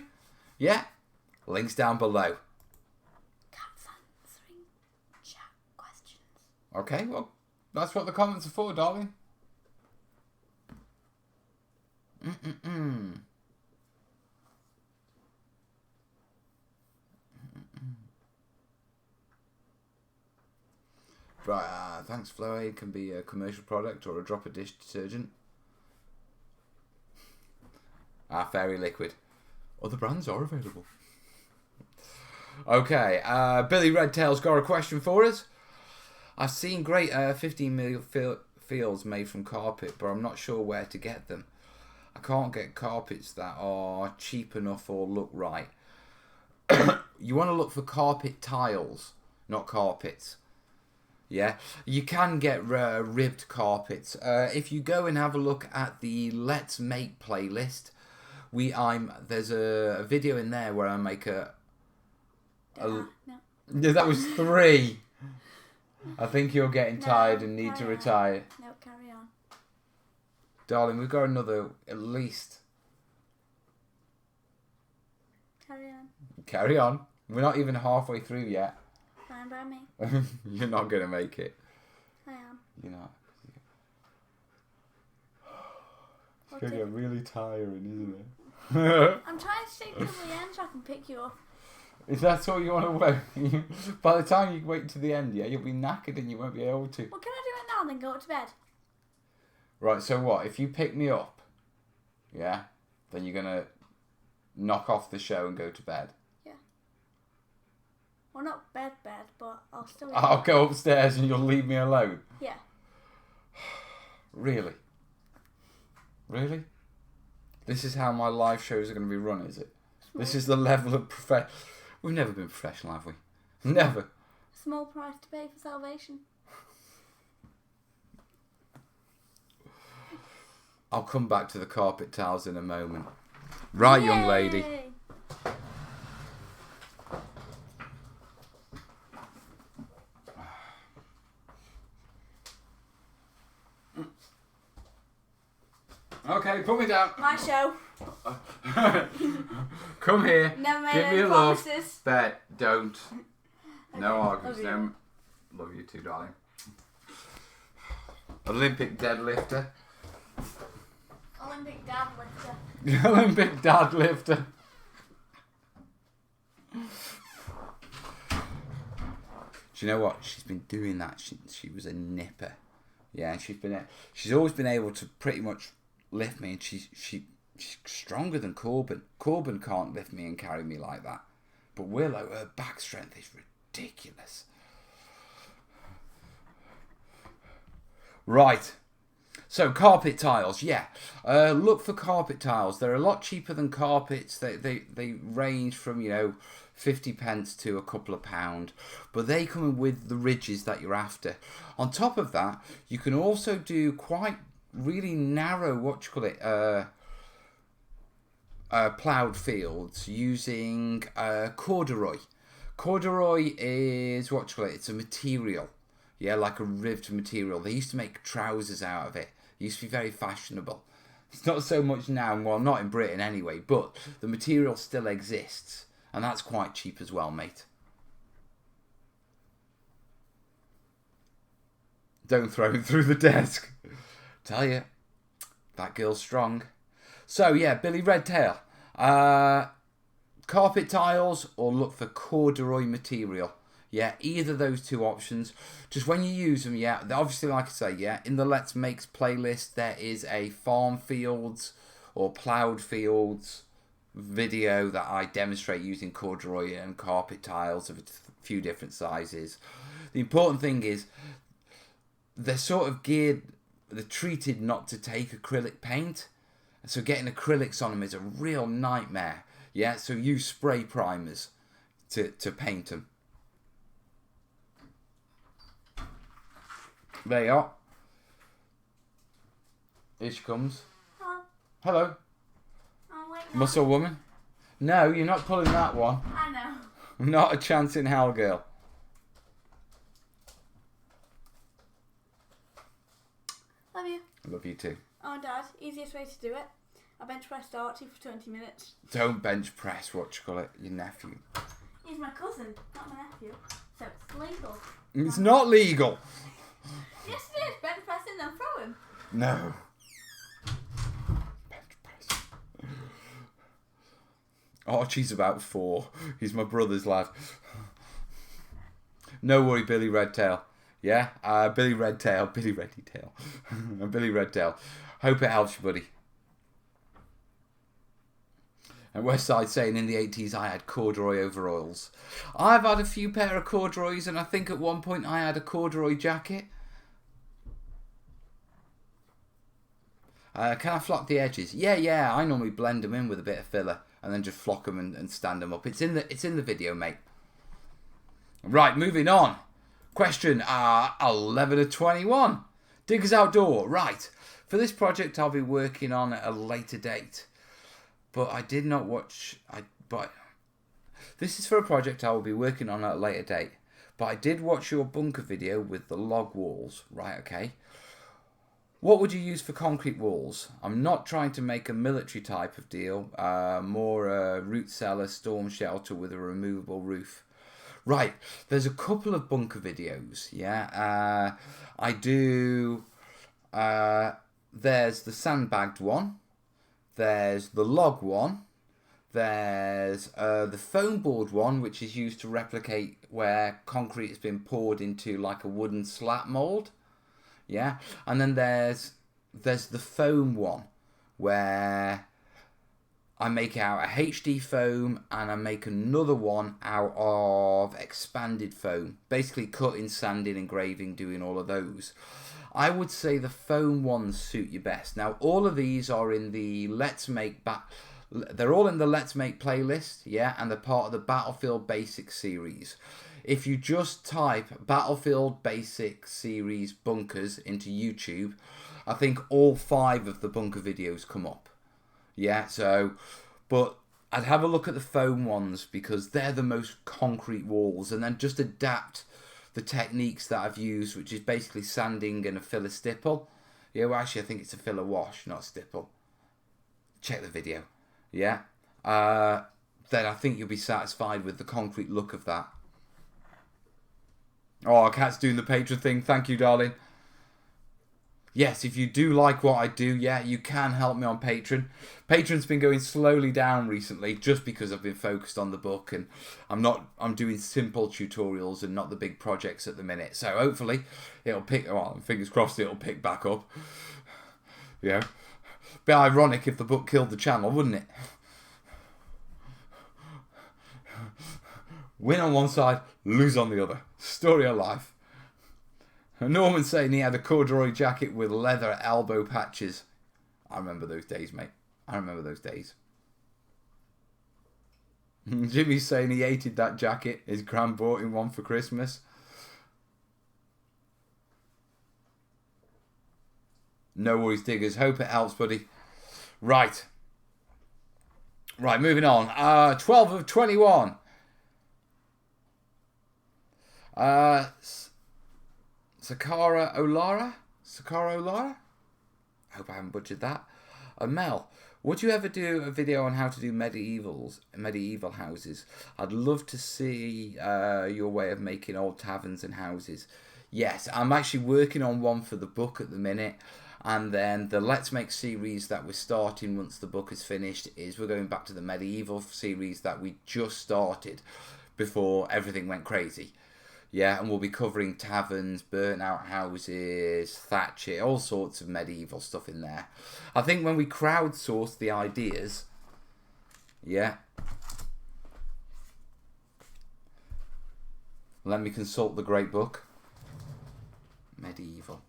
A: links down below. Okay, well, that's what the comments are for, darling. Right, thanks, Floaid can be a commercial product or a drop of dish detergent. Fairy Liquid. Other brands are available. Okay, Billy Redtail's got a question for us. I've seen great 15mm fields made from carpet, but I'm not sure where to get them. I can't get carpets that are cheap enough or look right. You want to look for carpet tiles, not carpets. Yeah, you can get ribbed carpets. If you go and have a look at the Let's Make playlist, there's a video in there where I make
B: No.
A: That was 3. I think you're getting tired and need to retire.
B: No, carry on.
A: Darling, we've got another at least. Carry on. We're not even halfway through yet.
B: Fine by me.
A: You're not going to make it.
B: I am.
A: You're not. It's going to get really tiring, isn't it?
B: I'm trying to stay till the end so I can pick you up.
A: If that's all you want to wait, by the time you wait to the end, you'll be knackered and you won't be able to.
B: Well, can I do it now and then go to bed?
A: Right, so what? If you pick me up, then you're going to knock off the show and go to bed?
B: Yeah. Well, not bed, but I'll still...
A: I'll go upstairs and you'll leave me alone?
B: Yeah.
A: Really? Really? This is how my live shows are going to be run, is it? Small. This is the level of professional... We've never been professional, have we? Never.
B: Small price to pay for salvation.
A: I'll come back to the carpet tiles in a moment. Right, young lady. Okay, put me down.
B: My show.
A: Come here.
B: Never made
A: Give me a
B: promises.
A: love. Bet, don't.
B: Okay.
A: No arguments. Love you too, darling. Olympic deadlifter.
B: Olympic dadlifter.
A: Olympic deadlifter. Do you know what? She's been doing that. She was a nipper. Yeah, and she's always been able to pretty much lift me, and she's stronger than Corbin. Corbin can't lift me and carry me like that. But Willow, her back strength is ridiculous. Right. So carpet tiles, look for carpet tiles. They're a lot cheaper than carpets. They range from 50p to a couple of £1, but they come with the ridges that you're after. On top of that, you can also do quite really narrow ploughed fields using corduroy. Corduroy is it's a material. Yeah, like a ribbed material. They used to make trousers out of it. It used to be very fashionable. It's not so much now, well, not in Britain anyway, but the material still exists. And that's quite cheap as well, mate. Don't throw him through the desk. Tell you, that girl's strong. So yeah, Billy Redtail. Carpet tiles or look for corduroy material. Yeah, either those two options. Just when you use them, yeah, obviously, like I say, yeah, in the Let's Makes playlist, there is a farm fields or ploughed fields video that I demonstrate using corduroy and carpet tiles of a few different sizes. The important thing is they're sort of geared, they're treated not to take acrylic paint. So getting acrylics on them is a real nightmare. Yeah, so use spray primers to paint them. There you are. Here she comes.
B: Hello.
A: Hello.
B: Oh, wait,
A: Muscle woman. No, you're not pulling that one.
B: I know.
A: Not a chance in hell, girl.
B: Love you.
A: Love you too.
B: Oh, Dad, easiest way to do it. I bench pressed Archie for 20 minutes.
A: Don't bench press, what you call it, your nephew.
B: He's my cousin, not my nephew. So it's legal.
A: It's not legal.
B: Yes, it is. Bench press him, then throw him.
A: No. Bench press. Archie's about 4. He's my brother's lad. No worry, Billy Redtail. Yeah? Billy Redtail. Billy Redtail. Billy Redtail. Hope it helps you, buddy. And Westside saying in the 80s I had corduroy overalls. I've had a few pair of corduroys, and I think at one point I had a corduroy jacket. Can I flock the edges? Yeah. I normally blend them in with a bit of filler and then just flock them and stand them up. It's in the video, mate. Right, moving on. Question 11 of 21. Diggers Outdoor. Right. For this project, I'll be working on at a later date. But I did not watch... But this is for a project I will be working on at a later date. But I did watch your bunker video with the log walls. Right, okay. What would you use for concrete walls? I'm not trying to make a military type of deal. More a root cellar, storm shelter with a removable roof. Right, there's a couple of bunker videos, yeah. I do... there's the sandbagged one. There's the log one. There's the foam board one, which is used to replicate where concrete has been poured into like a wooden slat mould. Yeah, and then there's the foam one, where I make it out of HD foam and I make another one out of expanded foam. Basically cutting, sanding, engraving, doing all of those. I would say the foam ones suit you best. Now, all of these are in the they're all in the Let's Make playlist, yeah, and they're part of the Battlefield Basics series. If you just type Battlefield Basics series bunkers into YouTube, I think all 5 of the bunker videos come up. Yeah, so, but I'd have a look at the foam ones because they're the most concrete walls, and then just adapt the techniques that I've used, which is basically sanding and a filler stipple. Yeah, well, actually, I think it's a filler wash, not a stipple. Check the video. Yeah. Then I think you'll be satisfied with the concrete look of that. Oh, Kat's doing the Patreon thing. Thank you, darling. Yes, if you do like what I do, yeah, you can help me on Patreon. Patreon's been going slowly down recently just because I've been focused on the book and I'm doing simple tutorials and not the big projects at the minute. So hopefully it'll fingers crossed it'll pick back up. Yeah. Bit ironic if the book killed the channel, wouldn't it? Win on one side, lose on the other. Story of life. Norman saying he had a corduroy jacket with leather elbow patches. I remember those days, mate. I remember those days. Jimmy's saying he hated that jacket. His gran bought him one for Christmas. No worries, diggers. Hope it helps, buddy. Right. Right, moving on. 12 of 21. Sakara Olara? I hope I haven't butchered that. Mel, Would you ever do a video on how to do medieval houses? I'd love to see your way of making old taverns and houses. Yes, I'm actually working on one for the book at the minute. And then the Let's Make series that we're starting once the book is finished is we're going back to the medieval series that we just started before everything went crazy. Yeah, and we'll be covering taverns, burnt out houses, Thatcher, all sorts of medieval stuff in there. I think when we crowdsource the ideas, yeah. Let me consult the great book. Medieval.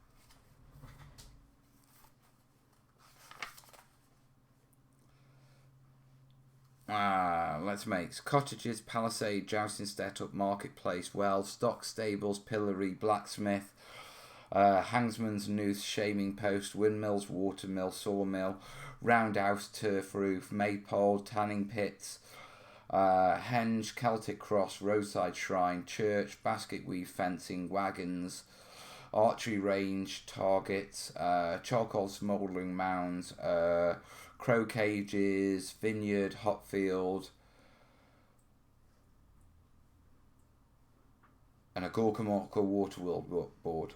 A: Let's make cottages, palisade, jousting setup, marketplace, well, stock stables, pillory, blacksmith, hangsman's noose, shaming post, windmills, watermill, sawmill, roundhouse, turf roof, maypole, tanning pits, henge, Celtic cross, roadside shrine, church, basket weave fencing, wagons, archery range, targets, charcoal smouldering mounds, crow cages, vineyard, hop field, and a Gorkamorka water wheel board.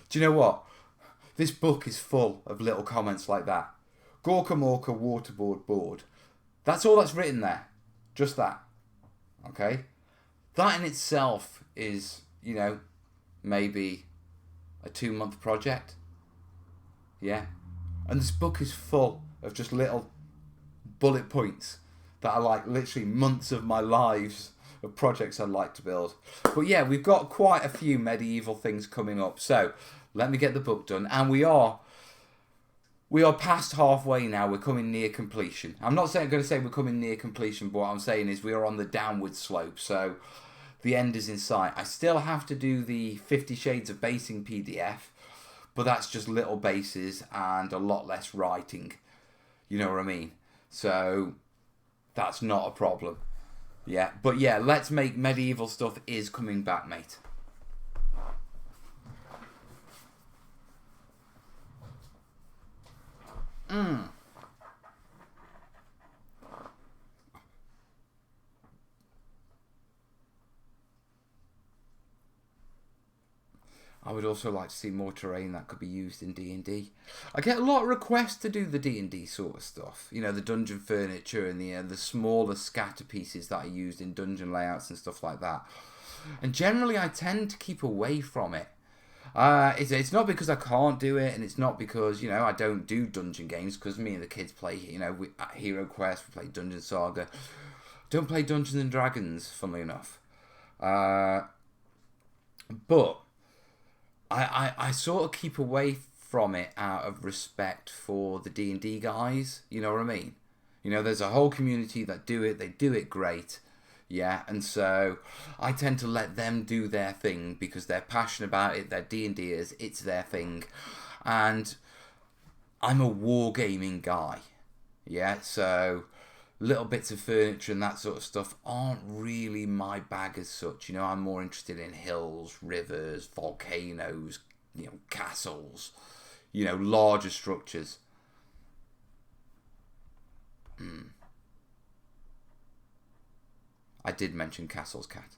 A: Do you know what? This book is full of little comments like that. Gorkamorka waterboard board. That's all that's written there. Just that. Okay? That in itself is, you know, maybe a 2-month project. Yeah. And this book is full of just little bullet points that are like literally months of my lives of projects I'd like to build. But yeah, we've got quite a few medieval things coming up. So let me get the book done. And we are past halfway now. We're coming near completion. I'm not going to say we're coming near completion, but what I'm saying is we are on the downward slope. So the end is in sight. I still have to do the 50 Shades of Basing PDF, but that's just little bases and a lot less writing. You know what I mean? So that's not a problem. Yeah, but yeah, Let's Make medieval stuff is coming back, mate. I would also like to see more terrain that could be used in D&D. I get a lot of requests to do the D&D sort of stuff. You know, the dungeon furniture and the smaller scatter pieces that are used in dungeon layouts and stuff like that. And generally, I tend to keep away from it. It's not because I can't do it, and it's not because, you know, I don't do dungeon games, because me and the kids play, you know, at Hero Quest, we play Dungeon Saga. Don't play Dungeons and Dragons, funnily enough. But I sort of keep away from it out of respect for the D&D guys, you know what I mean? You know, there's a whole community that do it, they do it great, yeah, and so I tend to let them do their thing because they're passionate about it, they're D&Ders, it's their thing, and I'm a wargaming guy, yeah, so little bits of furniture and that sort of stuff aren't really my bag as such. You know, I'm more interested in hills, rivers, volcanoes, you know, castles, you know, larger structures. I did mention Castle's cat.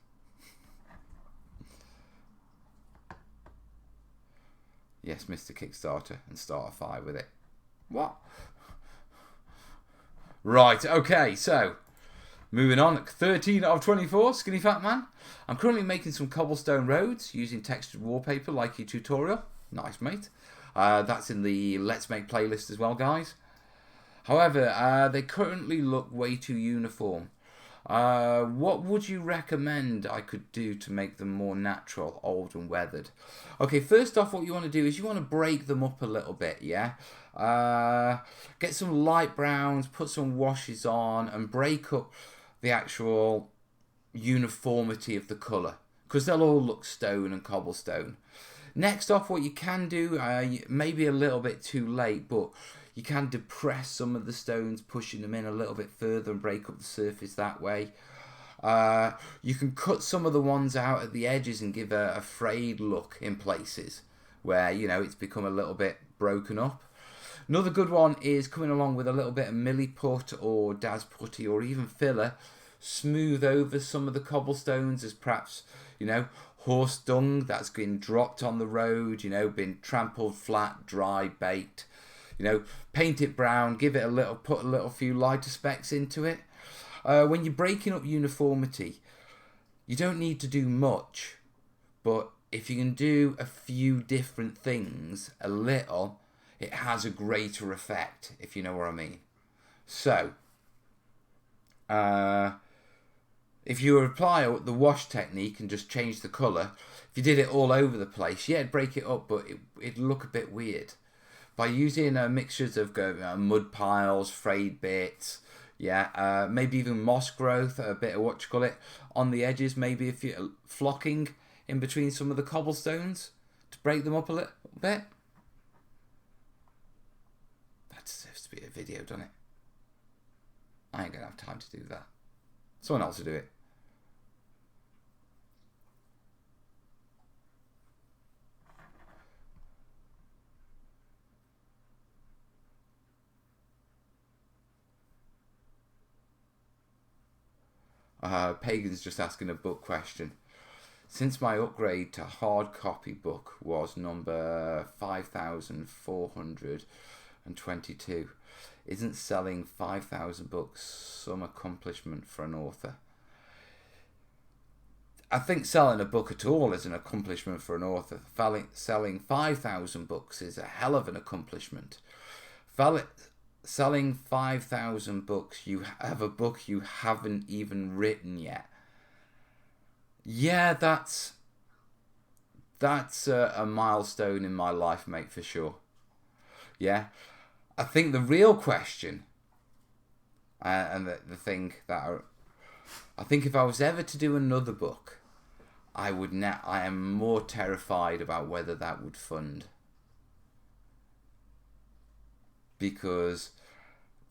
A: Yes, Mr. Kickstarter, and start a fire with it. What? Right, okay, so moving on. 13 out of 24, Skinny Fat Man. I'm currently making some cobblestone roads using textured wallpaper like your tutorial. Nice, mate. That's in the Let's Make playlist as well, guys. However, they currently look way too uniform. What would you recommend I could do to make them more natural, old and weathered? Okay, first off, what you want to do is you want to break them up a little bit, yeah? Get some light browns, put some washes on, and break up the actual uniformity of the colour, because they'll all look stone and cobblestone. Next off, what you can do, maybe a little bit too late, but you can depress some of the stones, pushing them in a little bit further and break up the surface that way. You can cut some of the ones out at the edges and give a frayed look in places where, you know, it's become a little bit broken up. Another good one is coming along with a little bit of milliput or Daz putty or even filler. Smooth over some of the cobblestones as perhaps, horse dung that's been dropped on the road, been trampled flat, dry, baked. Paint it brown, put a little few lighter specks into it. When you're breaking up uniformity, you don't need to do much, but if you can do a few different things, a little, it has a greater effect, if you know what I mean. So, if you apply the wash technique and just change the colour, if you did it all over the place, it'd break it up, but it'd look a bit weird. By using mixtures of mud piles, frayed bits, maybe even moss growth, a bit of on the edges, maybe if you're flocking in between some of the cobblestones to break them up a little bit. That deserves to be a video, doesn't it? I ain't going to have time to do that. Someone else will do it. Pagan's just asking a book question. Since my upgrade to hard copy book was number 5,422, isn't selling 5,000 books some accomplishment for an author? I think selling a book at all is an accomplishment for an author. Selling 5,000 books is a hell of an accomplishment. Selling 5,000 books, you have a book you haven't even written yet. Yeah, that's a milestone in my life, mate, for sure. Yeah, I think the real question, and the thing that I think if I was ever to do another book, I am more terrified about whether that would fund. Because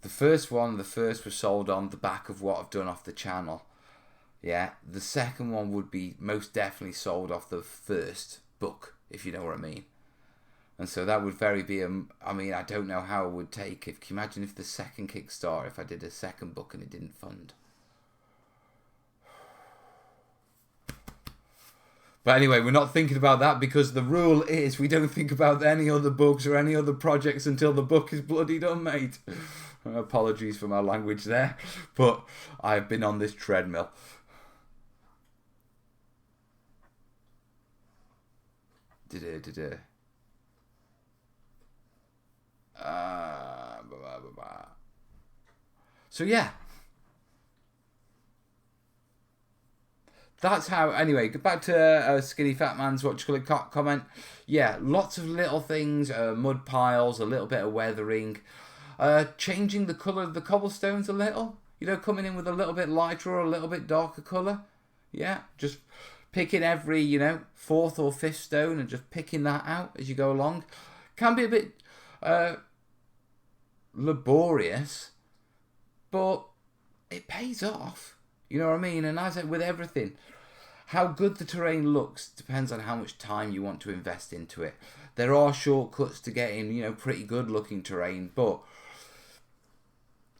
A: the first was sold on the back of what I've done off the channel. Yeah, the second one would be most definitely sold off the first book, if you know what I mean. And so that would I don't know how it would take. Can you imagine if the second Kickstarter, if I did a second book and it didn't fund? But anyway, we're not thinking about that because the rule is we don't think about any other books or any other projects until the book is bloody done, mate. Apologies for my language there, but I've been on this treadmill. So yeah, that's how. Anyway, back to Skinny Fat Man's comment. Yeah, lots of little things, mud piles, a little bit of weathering, changing the colour of the cobblestones a little. Coming in with a little bit lighter or a little bit darker colour. Yeah, just picking every, fourth or fifth stone and just picking that out as you go along. Can be a bit laborious, but it pays off. You know what I mean? And as with everything, how good the terrain looks depends on how much time you want to invest into it. There are shortcuts to getting, pretty good looking terrain, but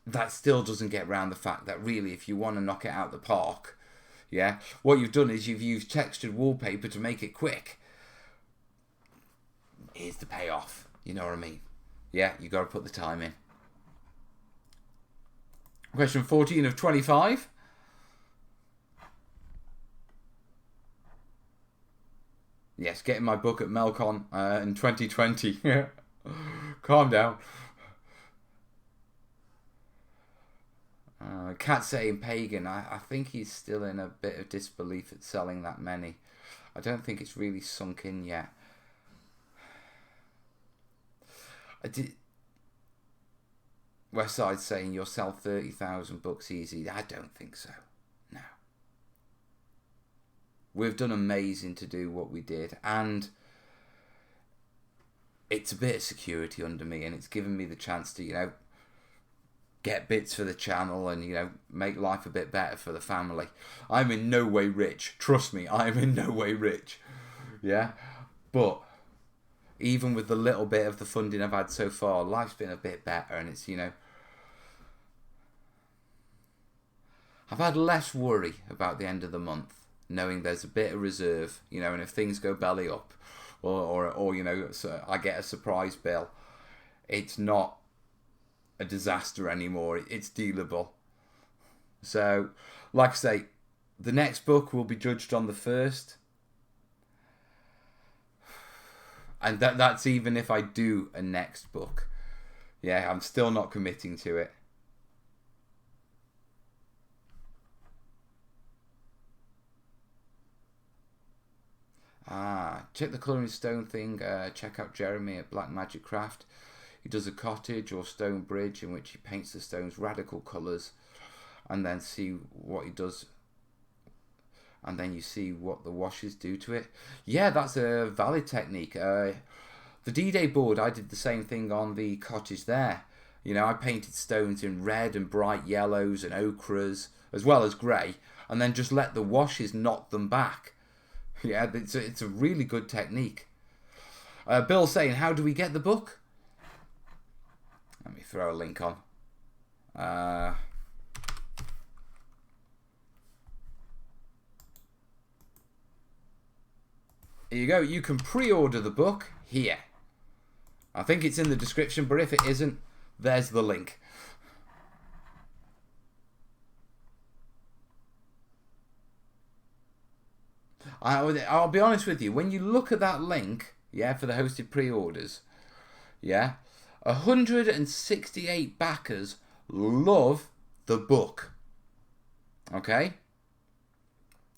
A: that still doesn't get around the fact that really, if you want to knock it out the park, yeah, what you've done is you've used textured wallpaper to make it quick. Here's the payoff. You know what I mean? Yeah, you got to put the time in. Question 14 of 25. Yes, getting my book at Melcon in 2020. Calm down. Cat saying Pagan, I think he's still in a bit of disbelief at selling that many. I don't think it's really sunk in yet. Westside saying you'll sell 30,000 books easy. I don't think so. No. We've done amazing to do what we did, and it's a bit of security under me, and it's given me the chance to, get bits for the channel and, make life a bit better for the family. I'm in no way rich. Trust me, I'm in no way rich. Yeah? But even with the little bit of the funding I've had so far, life's been a bit better, and it's, I've had less worry about the end of the month, knowing there's a bit of reserve, and if things go belly up, or so I get a surprise bill, it's not a disaster anymore. It's dealable. So, like I say, the next book will be judged on the 1st. And that's even if I do a next book. Yeah, I'm still not committing to it. Check the colouring stone thing. Check out Jeremy at Black Magic Craft. He does a cottage or stone bridge in which he paints the stones radical colours, and then see what he does, and then you see what the washes do to it. Yeah, that's a valid technique. The D-Day board, I did the same thing on the cottage there. I painted stones in red and bright yellows and ochres, as well as grey, and then just let the washes knock them back. Yeah, it's a really good technique. Bill's saying, how do we get the book? Let me throw a link on. Here you go. You can pre-order the book here. I think it's in the description, but if it isn't, there's the link. I'll be honest with you. When you look at that link, for the hosted pre-orders, 168 backers love the book. Okay?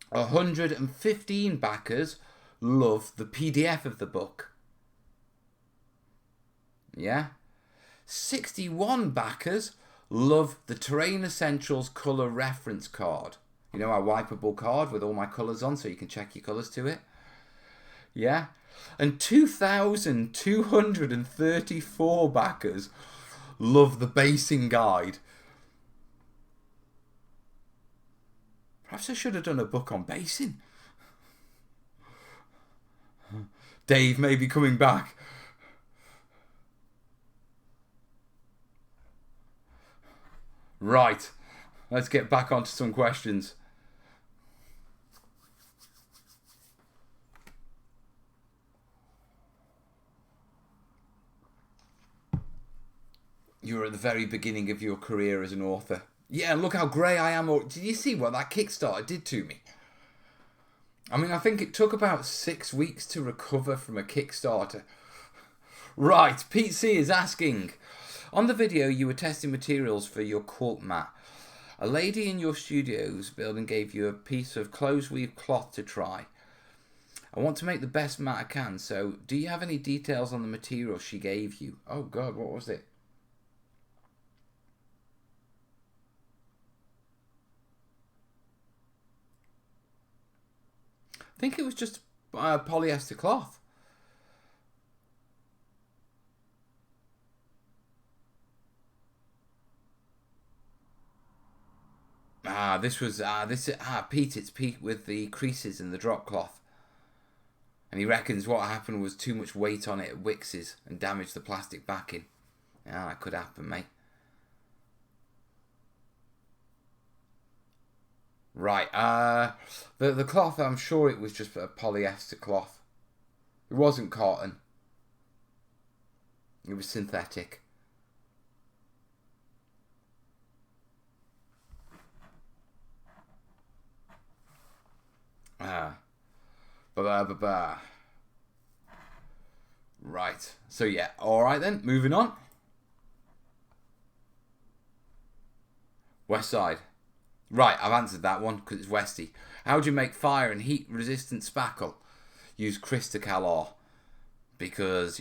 A: 115 backers love the PDF of the book. 61 backers love the Terrain Essentials colour reference card. Our wipeable card with all my colours on, so you can check your colours to it. And 2,234 backers love the basing guide. Perhaps I should have done a book on basing. Dave may be coming back. Right, let's get back onto some questions. You were at the very beginning of your career as an author. Yeah, look how grey I am. Did you see what that Kickstarter did to me? I mean, I think it took about 6 weeks to recover from a Kickstarter. Right, Pete C is asking, on the video you were testing materials for your quilt mat. A lady in your studio's building gave you a piece of close weave cloth to try. I want to make the best mat I can, so do you have any details on the material she gave you? Oh God, what was it? I think it was just polyester cloth. Pete, it's Pete with the creases and the drop cloth. And he reckons what happened was too much weight on it at Wickes's and damaged the plastic backing. Yeah, that could happen, mate. Right, the cloth, I'm sure it was just a polyester cloth. It wasn't cotton. It was synthetic. Right, so yeah, alright then, moving on. West side. Right, I've answered that one because it's Westy. How do you make fire and heat resistant spackle? Use Cristacal R. Because,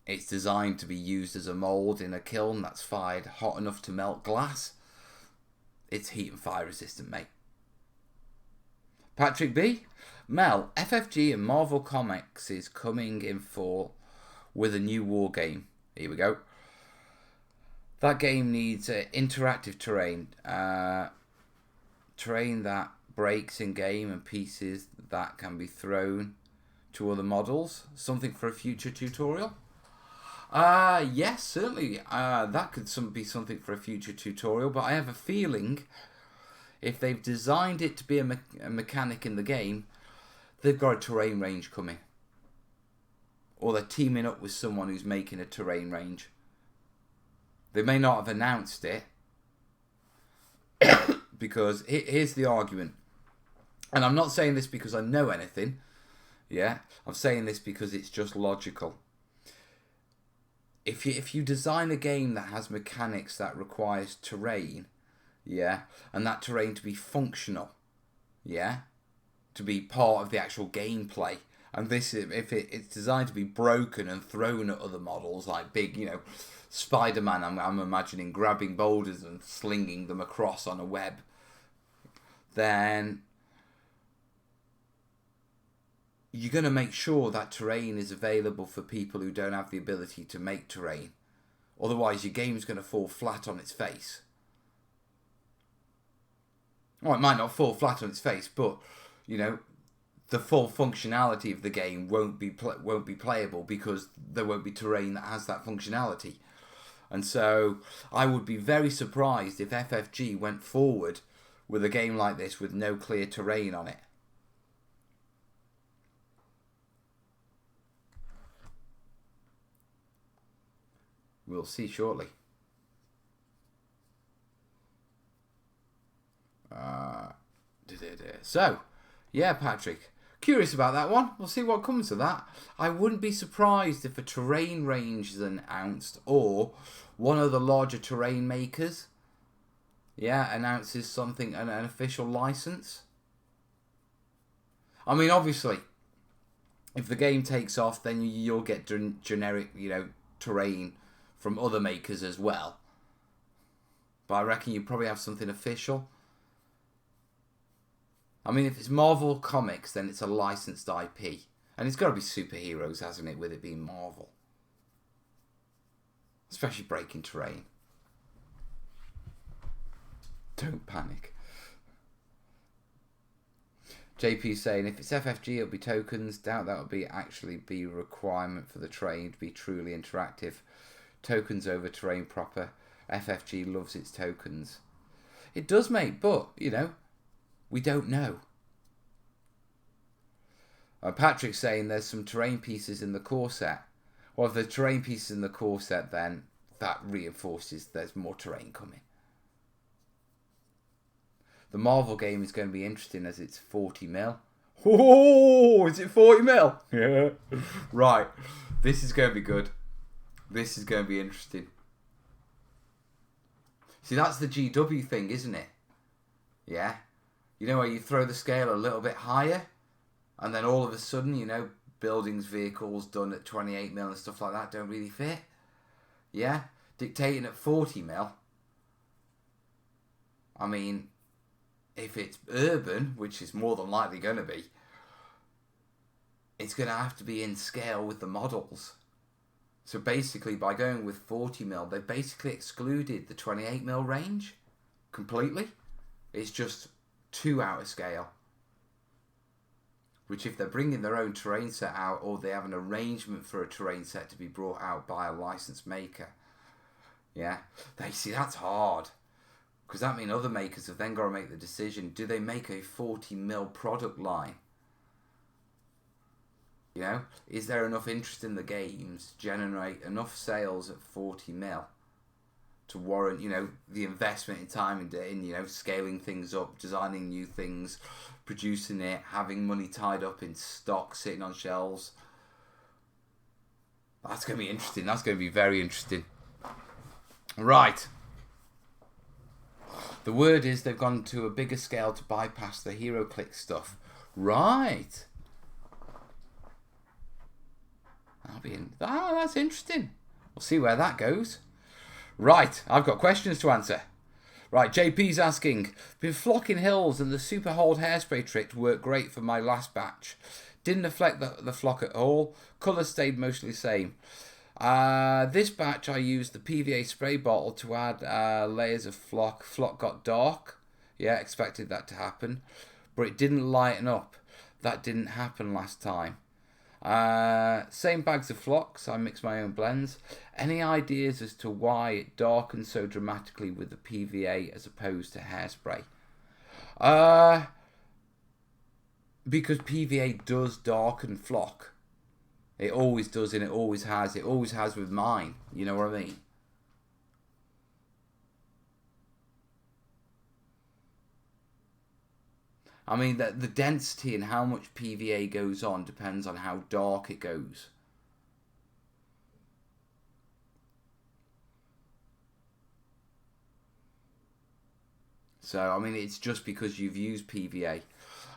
A: it's designed to be used as a mould in a kiln that's fired hot enough to melt glass. It's heat and fire resistant, mate. Patrick B. Mel, FFG and Marvel Comics is coming in fall with a new war game. Here we go. That game needs interactive terrain. Terrain that breaks in game and pieces that can be thrown to other models? Something for a future tutorial? Yes, certainly. That could be something for a future tutorial, but I have a feeling if they've designed it to be a mechanic in the game, they've got a terrain range coming. Or they're teaming up with someone who's making a terrain range. They may not have announced it, because here's the argument. And I'm not saying this because I know anything. Yeah, I'm saying this because it's just logical. If you design a game that has mechanics that requires terrain, yeah, and that terrain to be functional, yeah, to be part of the actual gameplay, and this, if it's designed to be broken and thrown at other models, like big, Spider-Man, I'm imagining grabbing boulders and slinging them across on a web, then you're going to make sure that terrain is available for people who don't have the ability to make terrain. Otherwise, your game's going to fall flat on its face. Well, it might not fall flat on its face, but, the full functionality of the game won't be playable because there won't be terrain that has that functionality. And so I would be very surprised if FFG went forward with a game like this with no clear terrain on it. We'll see shortly. So, yeah, Patrick. Curious about that one. We'll see what comes of that. I wouldn't be surprised if a terrain range is announced or one of the larger terrain makers, announces something, an official license. I mean, obviously, if the game takes off, then you'll get generic, terrain from other makers as well. But I reckon you probably have something official. I mean, if it's Marvel Comics, then it's a licensed IP. And it's got to be superheroes, hasn't it, with it being Marvel. Especially breaking terrain. Don't panic. JP saying, if it's FFG, it'll be tokens. Doubt that will actually be a requirement for the terrain to be truly interactive. Tokens over terrain proper. FFG loves its tokens. It does, mate, but, we don't know. Patrick's saying there's some terrain pieces in the core set. Well, if there's terrain pieces in the core set, then that reinforces there's more terrain coming. The Marvel game is going to be interesting as it's 40 mil. Oh, is it 40 mil? Yeah. Right. This is going to be good. This is going to be interesting. See, that's the GW thing, isn't it? Yeah. Where you throw the scale a little bit higher, and then all of a sudden, buildings, vehicles done at 28 mil and stuff like that don't really fit. Yeah? Dictating at 40 mil. I mean, if it's urban, which is more than likely going to be, it's going to have to be in scale with the models. So basically, by going with 40 mil, they basically excluded the 28 mil range completely. It's just 2 out of scale. Which, if they're bringing their own terrain set out, or they have an arrangement for a terrain set to be brought out by a licensed maker, that's hard. Because that means other makers have then got to make the decision, do they make a 40 mil product line? Is there enough interest in the games, generate enough sales at 40 mil to warrant, the investment in time in scaling things up, designing new things, producing it, having money tied up in stock, sitting on shelves? That's going to be interesting. That's going to be very interesting. Right. The word is they've gone to a bigger scale to bypass the HeroClix stuff. Right. That's interesting. We'll see where that goes. Right, I've got questions to answer. Right, JP's asking, been flocking hills and the super hold hairspray trick worked great for my last batch. Didn't affect the flock at all. Colour stayed mostly the same. This batch I used the PVA spray bottle to add layers of flock. Flock got dark. Yeah, expected that to happen. But it didn't lighten up. That didn't happen last time. Same bags of flocks. I mix my own blends. Any ideas as to why it darkens so dramatically with the PVA as opposed to hairspray? Because PVA does darken flock. It always does, and it always has. It always has with mine. You know what I mean? I mean, the density and how much PVA goes on depends on how dark it goes. So, I mean, it's just because you've used PVA.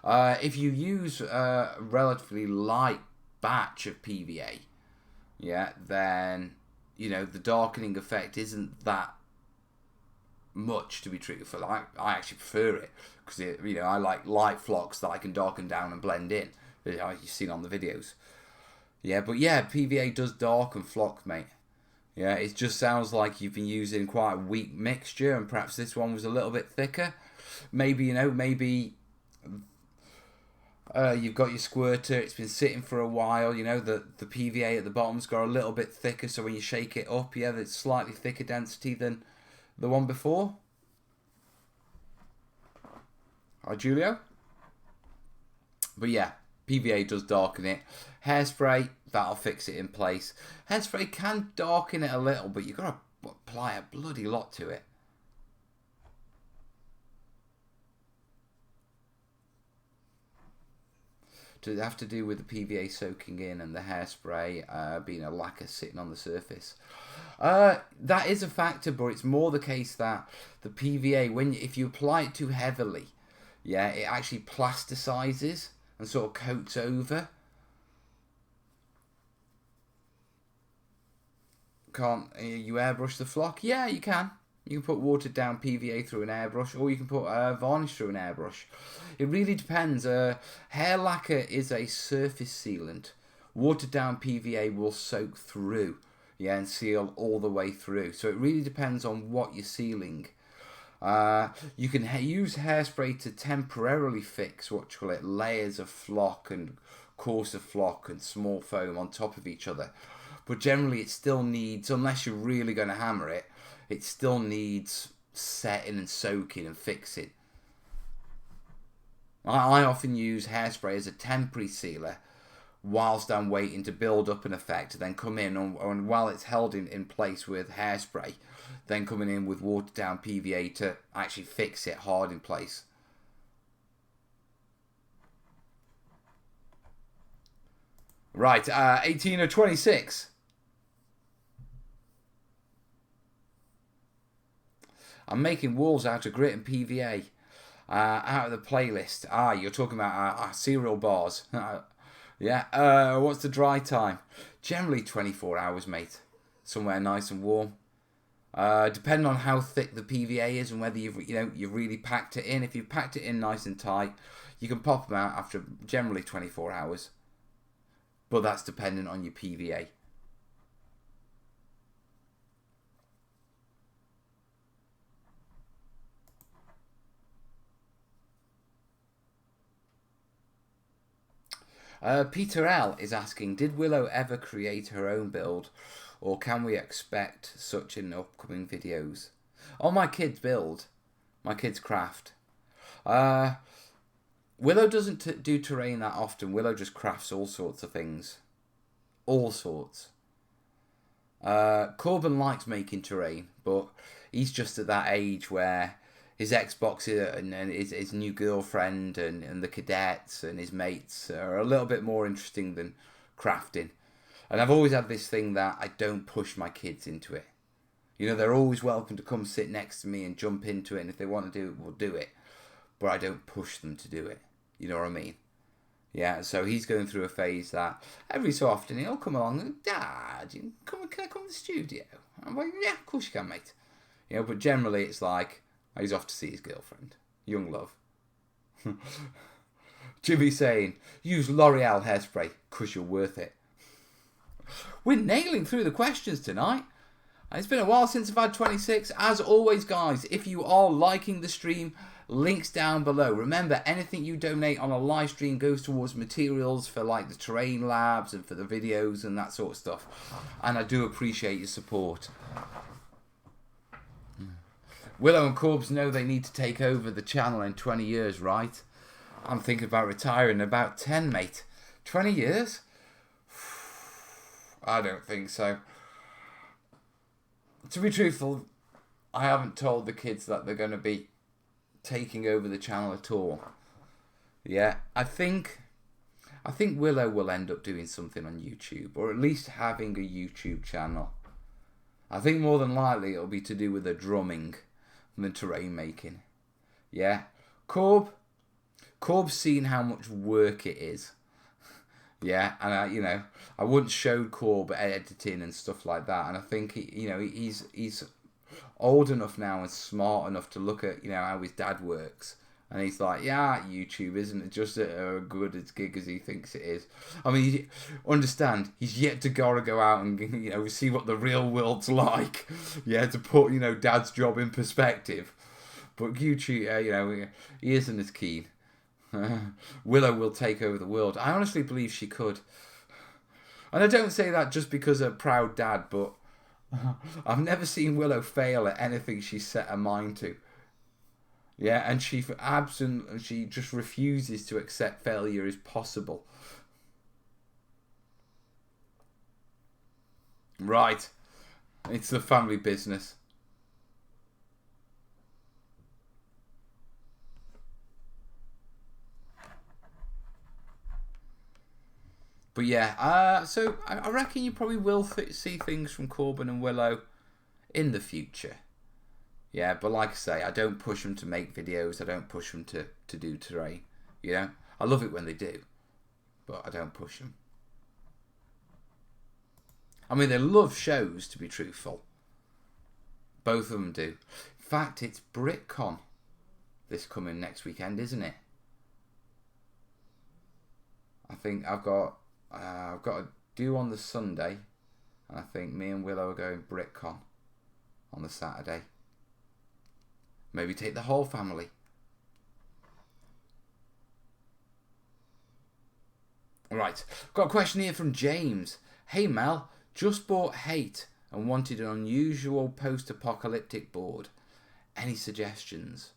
A: If you use a relatively light batch of PVA, yeah, then, you know, the darkening effect isn't that much, to be truthful. I actually prefer it because, you know, I like light flocks that I can darken down and blend in. You've seen on the videos. Yeah, but yeah, PVA does darken flock, mate. Yeah, it just sounds like you've been using quite a weak mixture, and perhaps this one was a little bit thicker. Maybe, you know, you've got your squirter, it's been sitting for a while, you know, the PVA at the bottom's got a little bit thicker, so when you shake it up, yeah, there's slightly thicker density than the one before. Hi, Julio. But yeah, PVA does darken it. Hairspray, that'll fix it in place. Hairspray can darken it a little, but you've got to apply a bloody lot to it. Does it have to do with the PVA soaking in and the hairspray being a lacquer sitting on the surface? That is a factor, but it's more the case that the PVA, if you apply it too heavily, yeah, it actually plasticizes and sort of coats over. Can't you airbrush the flock? Yeah, you can. You can put watered down PVA through an airbrush, or you can put varnish through an airbrush. It really depends. Hair lacquer is a surface sealant. Watered down PVA will soak through, yeah, and seal all the way through. So it really depends on what you're sealing. You can use hairspray to temporarily fix layers of flock and coarser flock and small foam on top of each other. But generally it still needs, unless you're really going to hammer it, it still needs setting and soaking and fixing. I often use hairspray as a temporary sealer whilst I'm waiting to build up an effect, then come in and while it's held in place with hairspray, then coming in with watered down PVA to actually fix it hard in place. Right, 18 or 26. I'm making walls out of grit and PVA. Out of the playlist. You're talking about cereal bars. Yeah. What's the dry time? Generally 24 hours, mate. Somewhere nice and warm. Depending on how thick the PVA is and whether you've really packed it in. If you've packed it in nice and tight, you can pop them out after generally 24 hours. But that's dependent on your PVA. Peter L is asking, did Willow ever create her own build, or can we expect such in upcoming videos? Oh, my kids build. My kids craft. Willow doesn't do terrain that often. Willow just crafts all sorts of things. All sorts. Corbin likes making terrain, but he's just at that age where his Xbox and his new girlfriend and the cadets and his mates are a little bit more interesting than crafting. And I've always had this thing that I don't push my kids into it. You know, they're always welcome to come sit next to me and jump into it, and if they want to do it, we'll do it. But I don't push them to do it. You know what I mean? Yeah, so he's going through a phase that every so often he'll come along and, Dad, can I come to the studio? I'm like, yeah, of course you can, mate. You know, but generally it's like, he's off to see his girlfriend. Young love. Jimmy saying, use L'Oreal hairspray, because you're worth it. We're nailing through the questions tonight. It's been a while since I've had 26. As always, guys, if you are liking the stream, Links down below. Remember, anything you donate on a live stream goes towards materials for like the terrain labs and for the videos and that sort of stuff. And I do appreciate your support. Willow and Corbs know they need to take over the channel in 20 years, right? I'm thinking about retiring in about 10, mate. 20 years? I don't think so. To be truthful, I haven't told the kids that they're going to be taking over the channel at all. Yeah, I think Willow will end up doing something on YouTube, or at least having a YouTube channel. I think more than likely it'll be to do with the drumming and the terrain making. Yeah, Corb's seen how much work it is. Yeah, and I once showed Corb editing and stuff like that, and I think he's old enough now and smart enough to look at how his dad works, and he's like, yeah, YouTube isn't just as good a gig as he thinks it is. I mean, understand, he's yet to go out and see what the real world's like. Yeah, to put dad's job in perspective. But YouTube, he isn't as keen. Willow will take over the world. I honestly believe she could, and I don't say that just because of a proud dad, but I've never seen Willow fail at anything she set her mind to. Yeah, and she just refuses to accept failure as possible. Right, it's the family business. But yeah, so I reckon you probably will see things from Corbin and Willow in the future. Yeah, but like I say, I don't push them to make videos. I don't push them to do terrain. I love it when they do, but I don't push them. I mean, they love shows, to be truthful. Both of them do. In fact, it's BritCon this coming next weekend, isn't it? I think I've got a due on the Sunday, and I think me and Willow are going BritCon on the Saturday. Maybe take the whole family. Right, got a question here from James. Hey Mel, just bought Hate and wanted an unusual post-apocalyptic board. Any suggestions?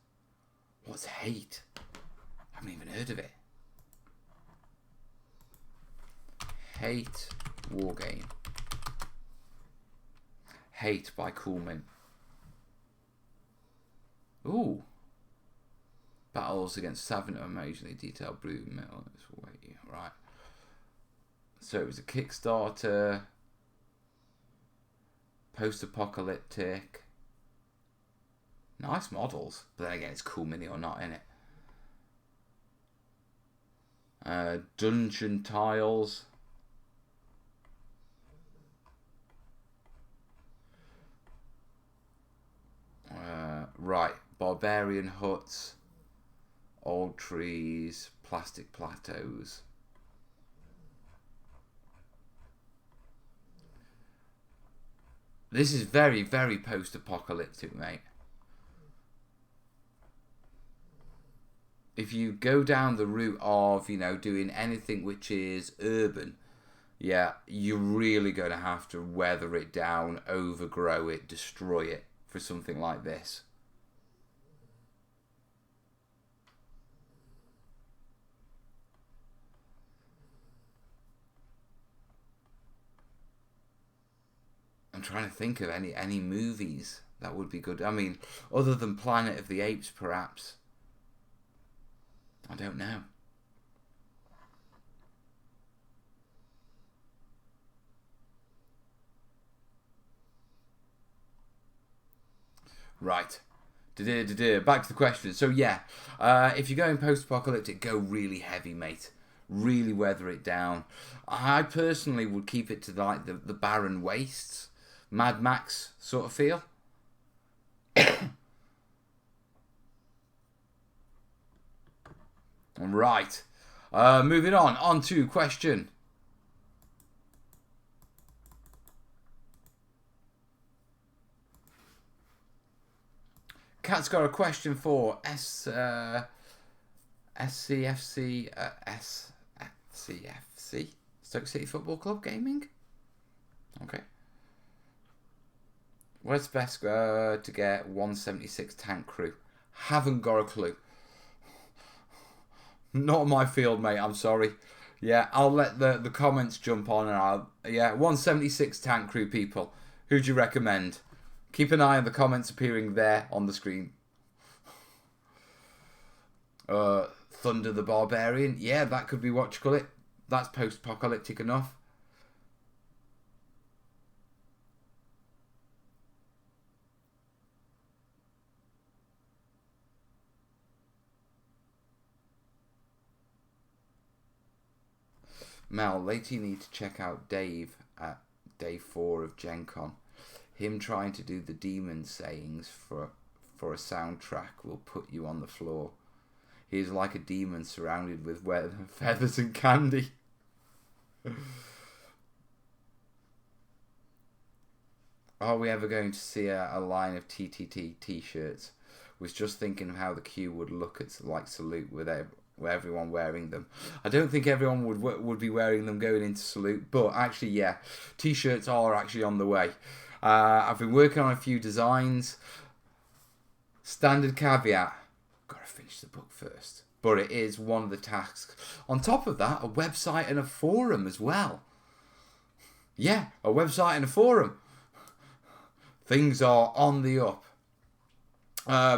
A: What's Hate? I haven't even heard of it. Hate Wargame. Hate by Coolman. Ooh. Battles against Savant are amazingly detailed blue metal. Right. So it was a Kickstarter. Post-apocalyptic. Nice models. But then again, it's Cool Mini or not, innit? Dungeon tiles. Right, barbarian huts, old trees, plastic plateaus. This is very, very post-apocalyptic, mate. If you go down the route of, doing anything which is urban, yeah, you're really going to have to weather it down, overgrow it, destroy it for something like this. I'm trying to think of any movies that would be good. I mean, other than Planet of the Apes, perhaps. I don't know. Right. Back to the question. So yeah, if you're going post-apocalyptic, go really heavy, mate. Really weather it down. I personally would keep it to the barren wastes. Mad Max sort of feel. Right. Moving on to question. Cat's got a question for SCFC, SCFC, Stoke City Football Club Gaming. Okay. Where's best to get 176 tank crew? Haven't got a clue. Not my field, mate. I'm sorry. Yeah, I'll let the comments jump on, and 176 tank crew people. Who do you recommend? Keep an eye on the comments appearing there on the screen. Thunder the Barbarian. Yeah, that could be what you call it. That's post-apocalyptic enough. Mel, later you need to check out Dave at day 4 of Gen Con. Him trying to do the demon sayings for a soundtrack will put you on the floor. He is like a demon surrounded with feathers and candy. Are we ever going to see a line of TTT t-shirts? Was just thinking of how the queue would look at like Salute with everyone wearing them. I don't think everyone would be wearing them going into Salute, but actually, yeah, t-shirts are actually on the way. I've been working on a few designs. Standard caveat, gotta finish the book first. But it is one of the tasks. On top of that, a website and a forum as well. Yeah, a website and a forum. Things are on the up.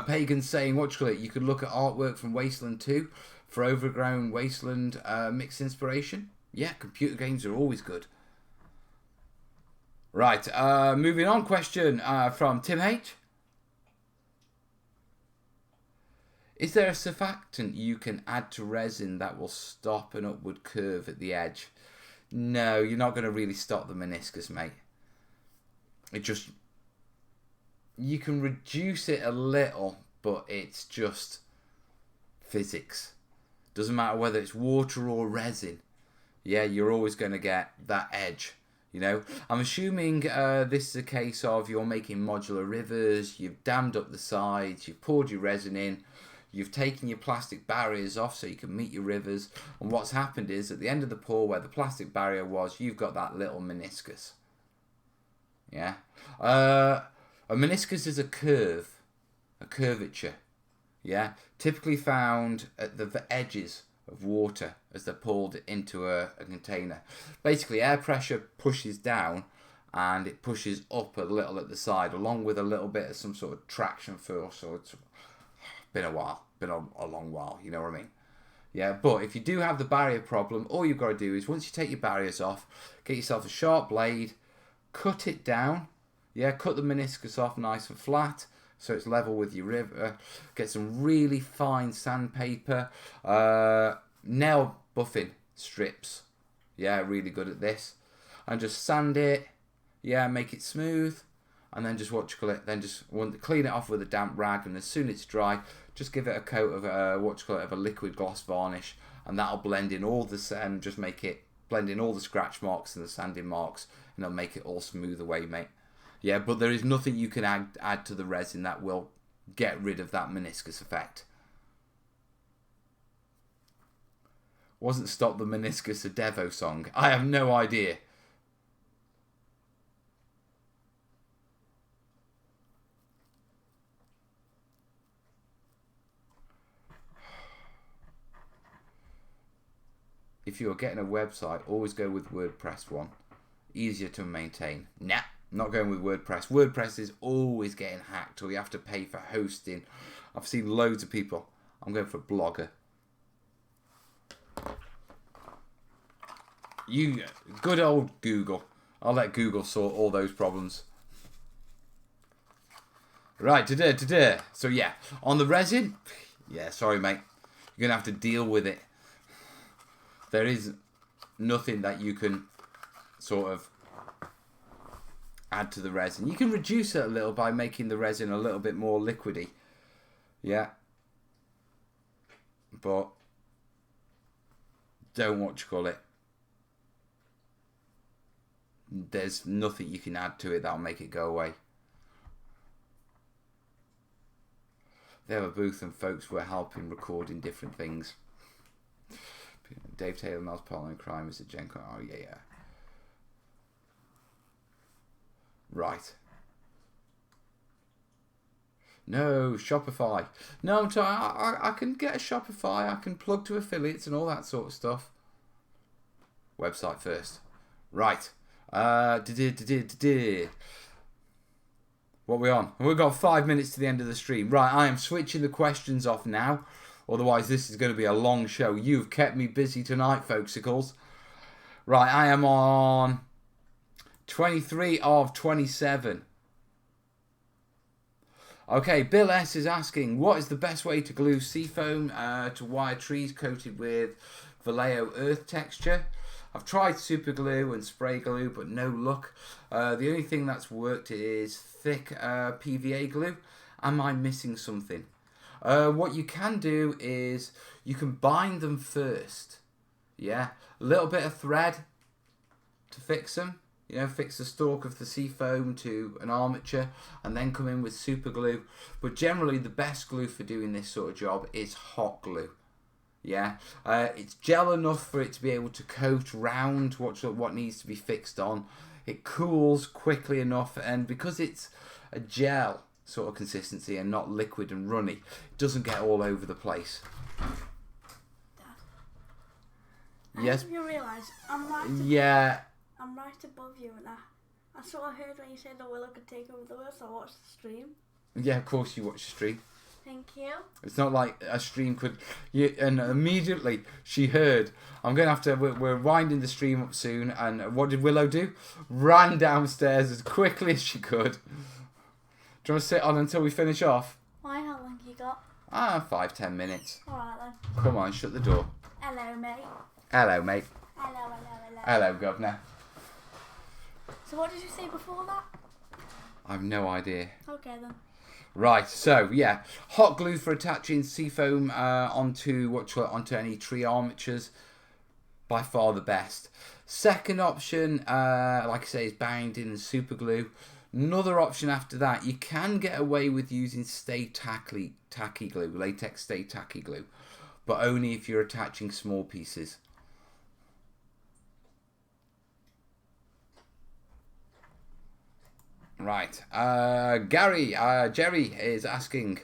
A: Pagan saying, you could look at artwork from Wasteland 2 for Overgrown Wasteland mixed inspiration. Yeah, computer games are always good. Right, moving on. Question from Tim H. Is there a surfactant you can add to resin that will stop an upward curve at the edge? No, you're not going to really stop the meniscus, mate. You can reduce it a little, but it's just physics. Doesn't matter whether it's water or resin. Yeah, you're always going to get that edge. You know, I'm assuming this is a case of you're making modular rivers, you've dammed up the sides, you've poured your resin in, you've taken your plastic barriers off so you can meet your rivers, and what's happened is at the end of the pour where the plastic barrier was, you've got that little meniscus. Yeah. A meniscus is a curvature. Yeah. Typically found at the edges of water as they're pulled into a container. Basically, air pressure pushes down and it pushes up a little at the side, along with a little bit of some sort of traction force. So it's been a long while, you know what I mean? Yeah, but if you do have the barrier problem, all you've got to do is once you take your barriers off, get yourself a sharp blade, cut it down. Yeah, cut the meniscus off nice and flat so it's level with your river. Get some really fine sandpaper, nail buffing strips. Yeah, really good at this. And just sand it. Yeah, make it smooth. And then just then just clean it off with a damp rag. And as soon as it's dry, just give it a coat of of a liquid gloss varnish, and that'll blend in all blend in all the scratch marks and the sanding marks, and it'll make it all smooth away, mate. Yeah, but there is nothing you can add to the resin that will get rid of that meniscus effect. Wasn't Stop the Meniscus a Devo song? I have no idea. If you're getting a website, always go with WordPress one. Easier to maintain. Nah. Not going with WordPress. WordPress is always getting hacked, or you have to pay for hosting. I've seen loads of people. I'm going for Blogger. Good old Google. I'll let Google sort all those problems. Right, today. So yeah, on the resin, yeah, sorry mate. You're going to have to deal with it. There is nothing that you can sort of add to the resin. You can reduce it a little by making the resin a little bit more liquidy. Yeah. But don't there's nothing you can add to it that'll make it go away. They have a booth and folks were helping recording different things. Dave Taylor, Mel's Partner in Crime is a Gen Con. Oh, yeah. Right. No, Shopify. No, I can get a Shopify. I can plug to affiliates and all that sort of stuff. Website first. Right. What are we on? We've got 5 minutes to the end of the stream. Right, I am switching the questions off now. Otherwise, this is going to be a long show. You've kept me busy tonight, folksicles. Right, I am on 23 of 27. Okay, Bill S. is asking, what is the best way to glue seafoam to wire trees coated with Vallejo earth texture? I've tried super glue and spray glue, but no luck. The only thing that's worked is thick PVA glue. Am I missing something? What you can do is you can bind them first. Yeah, a little bit of thread to fix them. You know, fix the stalk of the seafoam to an armature and then come in with super glue. But generally the best glue for doing this sort of job is hot glue. Yeah, it's gel enough for it to be able to coat round what needs to be fixed on. It cools quickly enough, and because it's a gel sort of consistency and not liquid and runny, it doesn't get all over the place.
B: Dad,
A: yes.
B: You realise I'm right. I'm right above you, and I sort of heard when you said that Willow could take over the world, so I watched the stream.
A: Yeah, of course you watched the stream.
B: Thank you.
A: It's not like a stream could... and immediately she heard, I'm going to have to... We're winding the stream up soon. And what did Willow do? Ran downstairs as quickly as she could. Do you want to sit on until we finish off?
B: Why? How long you got?
A: 5-10 minutes.
B: Alright then.
A: Come on, shut the door.
B: Hello, mate.
A: Hello, mate.
B: Hello.
A: Hello, governor.
B: So what did you say before that?
A: I've no idea.
B: Okay then.
A: Right, so yeah, hot glue for attaching seafoam onto any tree armatures, by far the best. Second option, like I say, is binding and super glue. Another option after that, you can get away with using stay tacky glue, latex stay tacky glue, but only if you're attaching small pieces. Right, Jerry is asking,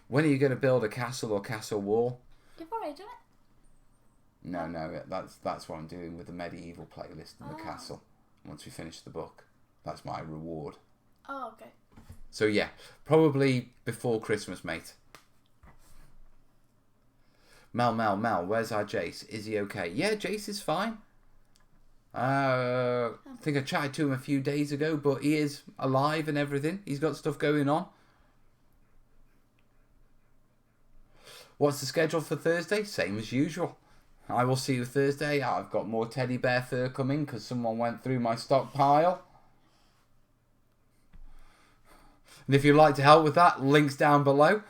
A: when are you going to build a castle or castle wall?
B: You've already done it.
A: No, that's what I'm doing with the medieval playlist and the castle. Once we finish the book, that's my reward.
B: Oh, okay.
A: So yeah, probably before Christmas, mate. Mel, where's our Jace? Is he okay? Yeah, Jace is fine. I think I chatted to him a few days ago, but he is alive and everything. He's got stuff going on. What's the schedule for Thursday? Same as usual. I will see you Thursday. I've got more teddy bear fur coming because someone went through my stockpile. And if you'd like to help with that, links down below.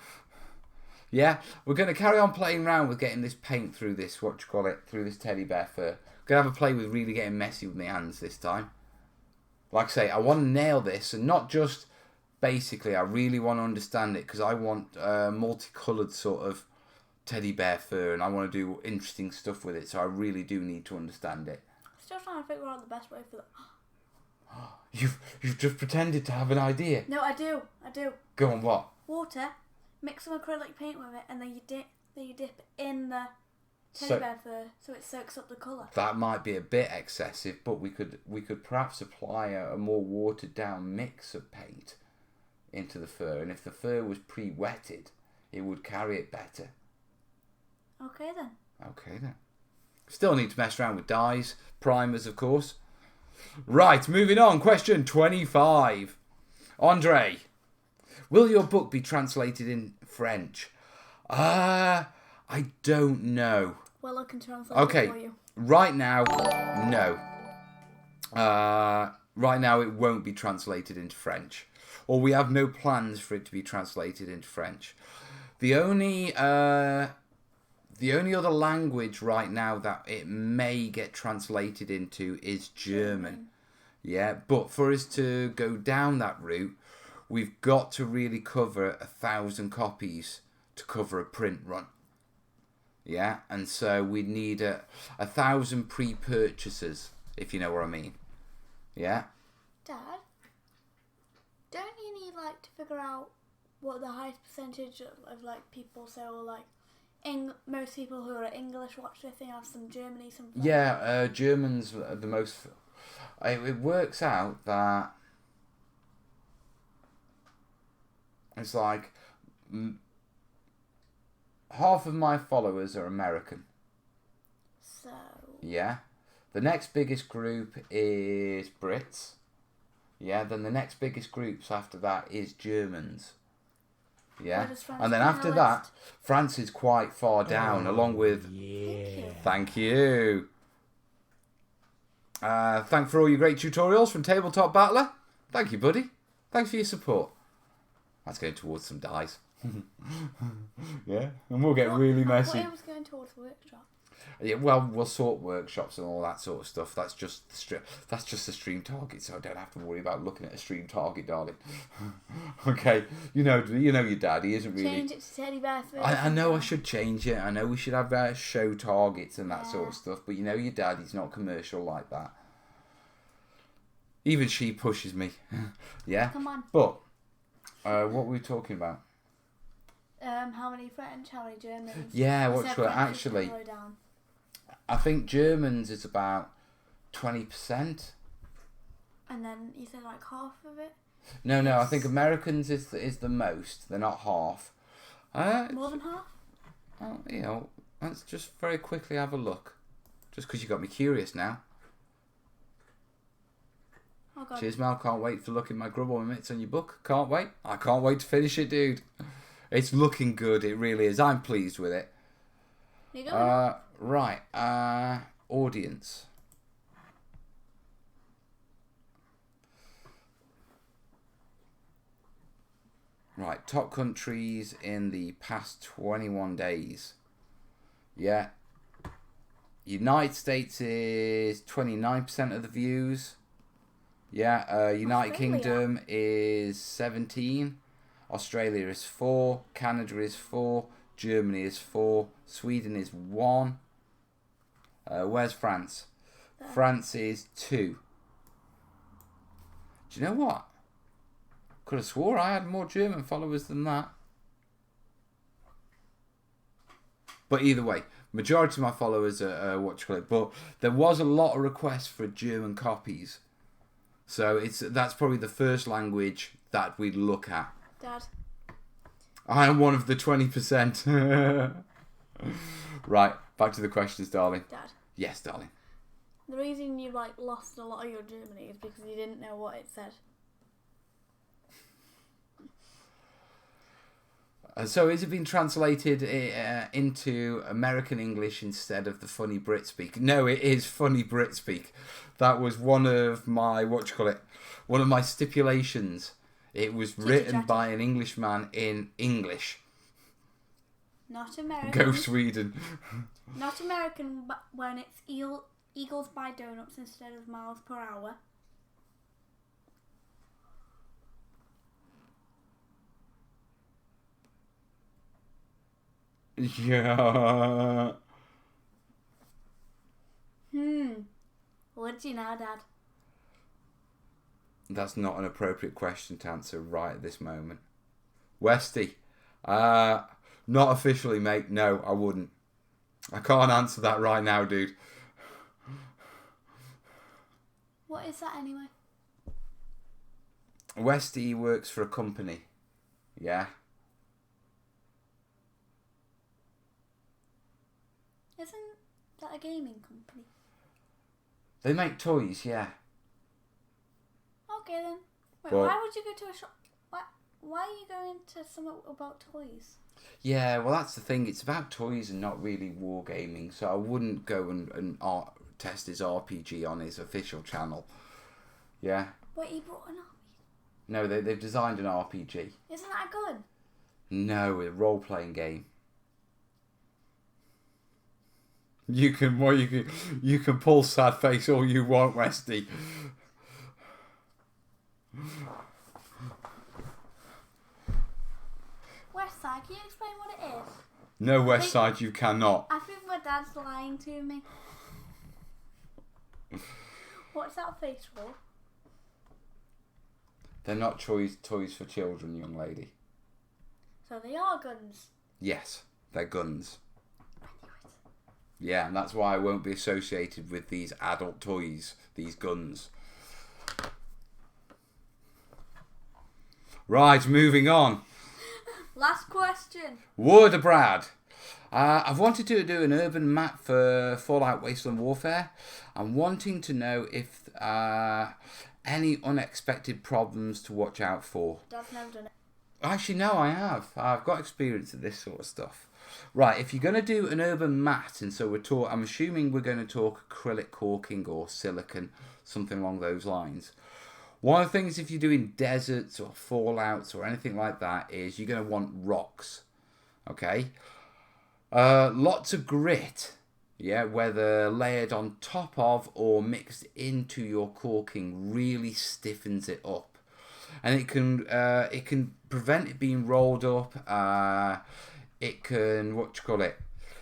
A: Yeah, we're going to carry on playing around with getting this paint through this, through this teddy bear fur. Going to have a play with really getting messy with my hands this time. Like I say, I want to nail this, and not just basically, I really want to understand it, because I want multicoloured sort of teddy bear fur, and I want to do interesting stuff with it, so I really do need to understand it.
B: Still trying to figure out the best way for that.
A: You've just pretended to have an idea.
B: No, I do.
A: Go on, what?
B: Water, mix some acrylic paint with it, and then you dip in the teddy bear fur so it soaks up the colour. That
A: might be a bit excessive, but we could perhaps apply a more watered down mix of paint into the fur, and if the fur was pre-wetted, it would carry it better.
B: Okay then.
A: Still need to mess around with dyes, primers of course. Right, moving on. Question 25. Andre, will your book be translated in French? I don't know.
B: Well, I can translate it for you.
A: Right now, no. Right now, it won't be translated into French. Or we have no plans for it to be translated into French. The only other language right now that it may get translated into is German. Yeah, but for us to go down that route, we've got to really cover 1,000 copies to cover a print run. Yeah, and so we'd need 1,000 pre-purchasers, if you know what I mean. Yeah.
B: Dad, don't you need like to figure out what the highest percentage of like people say, or like most people who are English watch this thing, have some Germany, some.
A: Yeah, Germans are the most. It works out that it's like half of my followers are American.
B: So.
A: Yeah. The next biggest group is Brits. Yeah. Then the next biggest groups after that is Germans. Yeah. And then after that, France is quite far down, along with.
B: Yeah.
A: Thank you. Thanks for all your great tutorials from Tabletop Battler. Thank you, buddy. Thanks for your support. That's going towards some dice. Yeah, and we'll get really messy.
B: I thought it was going towards workshop.
A: Yeah, well, we'll sort workshops and all that sort of stuff. That's just the stream target, so I don't have to worry about looking at a stream target, darling. Okay, you know your dad. He isn't really.
B: Change it to Teddy Bear.
A: I know I should change it. I know we should have show targets and that sort of stuff. But you know your dad. He's not commercial like that. Even she pushes me. Yeah.
B: Come on.
A: But what were we talking about?
B: How many French, how many Germans?
A: Yeah, actually, I think Germans is about 20%.
B: And then you said like half of it?
A: No, I think Americans is the most. They're not half.
B: More than half?
A: Oh, let's just very quickly have a look. Just because you got me curious now.
B: Oh God.
A: Cheers, Mel. Can't wait to look in my grubble minutes on your book. Can't wait. I can't wait to finish it, dude. It's looking good. It really is. I'm pleased with it.
B: You go.
A: Right. Audience. Right. Top countries in the past 21 days. Yeah. United States is 29% of the views. Yeah. United Kingdom is 17. Australia is 4, Canada is 4, Germany is 4, Sweden is 1. Where's France?
B: There.
A: France is 2. Do you know what? Could have swore I had more German followers than that. But either way, majority of my followers are but there was a lot of requests for German copies. So that's probably the first language that we'd look at.
B: Dad.
A: I am one of the 20%. Right, back to the questions, darling.
B: Dad.
A: Yes, darling.
B: The reason you lost a lot of your Germany is because you didn't know what it said.
A: So is it being translated into American English instead of the funny Brit speak? No, it is funny Brit speak. That was one of my one of my stipulations. It was written by an Englishman in English.
B: Not American.
A: Go Sweden.
B: Not American, but when it's eagles buy donuts instead of miles per hour.
A: Yeah.
B: What do you know, Dad?
A: That's not an appropriate question to answer right at this moment. Westy. Not officially, mate. No, I wouldn't. I can't answer that right now, dude.
B: What is that anyway?
A: Westy works for a company. Yeah.
B: Isn't that a gaming company?
A: They make toys, yeah.
B: Okay then. Wait,
A: Well,
B: why would you go to a shop? Why are you going to something about toys?
A: Yeah, well, that's the thing. It's about toys and not really wargaming. So I wouldn't go and test his RPG on his official channel. Yeah.
B: Wait, he brought an RPG?
A: No, they've designed an RPG.
B: Isn't that good?
A: No, a role-playing game. You can pull sad face all you want, Westy.
B: Where's Side, can you explain what it is?
A: No, West Side, you cannot.
B: I think my dad's lying to me. What's that face for?
A: They're not toys for children, young lady.
B: So they are guns.
A: Yes, they're guns. Yeah, and that's why I won't be associated with these adult toys, these guns. Right, moving on.
B: Last question.
A: Would Brad? I've wanted to do an urban map for Fallout Wasteland Warfare. I'm wanting to know if any unexpected problems to watch out for.
B: Dad's never done it.
A: Actually, no, I have. I've got experience of this sort of stuff. Right, if you're going to do an urban mat, and so I'm assuming we're going to talk acrylic caulking or silicon, something along those lines. One of the things if you're doing deserts or fallouts or anything like that is you're going to want rocks. Okay? Lots of grit, yeah, whether layered on top of or mixed into your caulking really stiffens it up. And it can prevent it being rolled up. It can,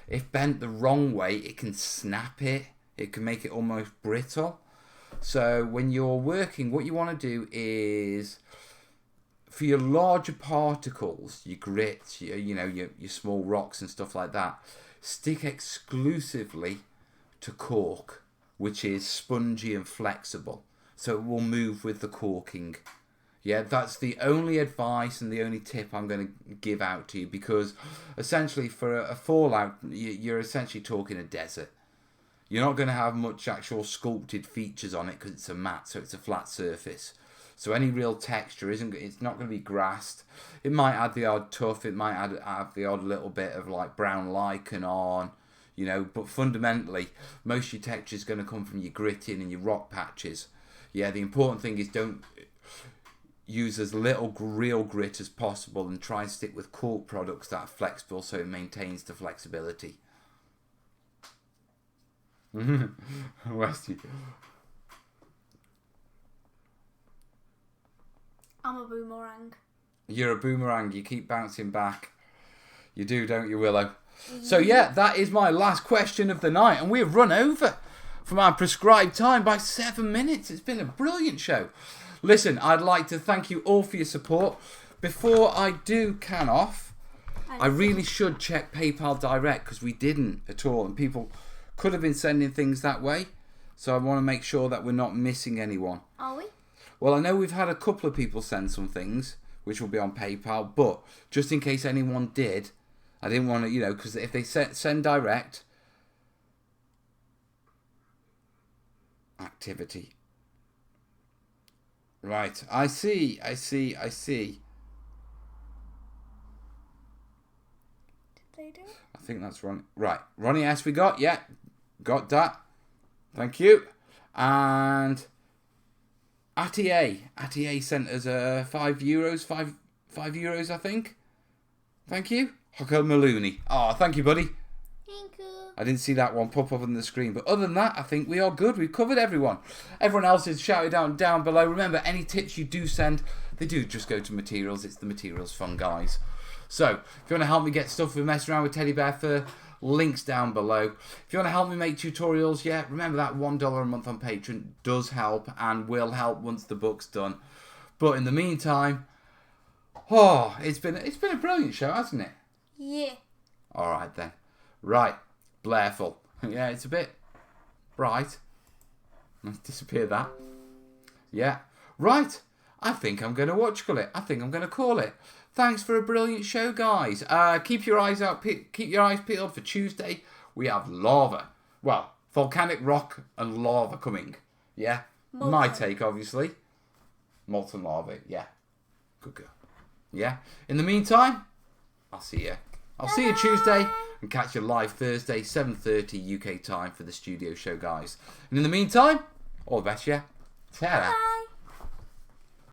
A: if bent the wrong way, it can snap it. It can make it almost brittle. So when you're working, what you want to do is, for your larger particles, your grit, your small rocks and stuff like that, stick exclusively to cork, which is spongy and flexible. So it will move with the caulking. Yeah, that's the only advice and the only tip I'm going to give out to you, because essentially for a fallout, you're essentially talking a desert. You're not going to have much actual sculpted features on it because it's a mat, so it's a flat surface. So any real texture it's not going to be grassed. It might add the odd tuff, it might add the odd little bit of like brown lichen on, but fundamentally, most of your texture is going to come from your gritting and your rock patches. Yeah, the important thing is don't use as little real grit as possible and try and stick with cork products that are flexible so it maintains the flexibility. Westy.
B: I'm a boomerang.
A: You're a boomerang. You keep bouncing back. You do, don't you, Willow? So yeah, that is my last question of the night, and we have run over from our prescribed time by 7 minutes. It's been a brilliant show. Listen, I'd like to thank you all for your support. Before I do can off, I really should check PayPal Direct, because we didn't at all, and people could have been sending things that way. So I want to make sure that we're not missing anyone.
B: Are we?
A: Well, I know we've had a couple of people send some things, which will be on PayPal, but just in case anyone did, I didn't want to, because if they send direct, activity. Right, I see.
B: Did they do it?
A: I think that's Ronnie. Right, Ronnie S. we got, yeah, got that. Thank you. And Attier sent us €5, €5 I think. Thank you. Hocker Maloney. Oh, thank you, buddy.
B: Thank you.
A: I didn't see that one pop up on the screen. But other than that, I think we are good. We've covered everyone. Everyone else is shouted down below. Remember, any tips you do send, they do just go to materials. It's the materials fun, guys. So, if you want to help me get stuff for messing around with teddy bear fur, links down below. If you want to help me make tutorials, yeah, remember that $1 a month on Patreon does help and will help once the book's done. But in the meantime, it's been a brilliant show, hasn't it?
B: Yeah.
A: All right then. Right, Blairful. Yeah, it's a bit bright. Let's disappear that. Yeah. Right. I think I'm going to whatchamacallit. I think I'm going to call it. Thanks for a brilliant show, guys. Keep your eyes out. Keep your eyes peeled for Tuesday. We have lava. Well, volcanic rock and lava coming. Yeah.
B: Molten.
A: My take, obviously. Molten lava. Yeah. Good girl. Yeah. In the meantime, I'll see you. I'll see you Tuesday and catch you live Thursday, 7:30 UK time for the studio show, guys. And in the meantime, all the best, yeah. Ta-ra.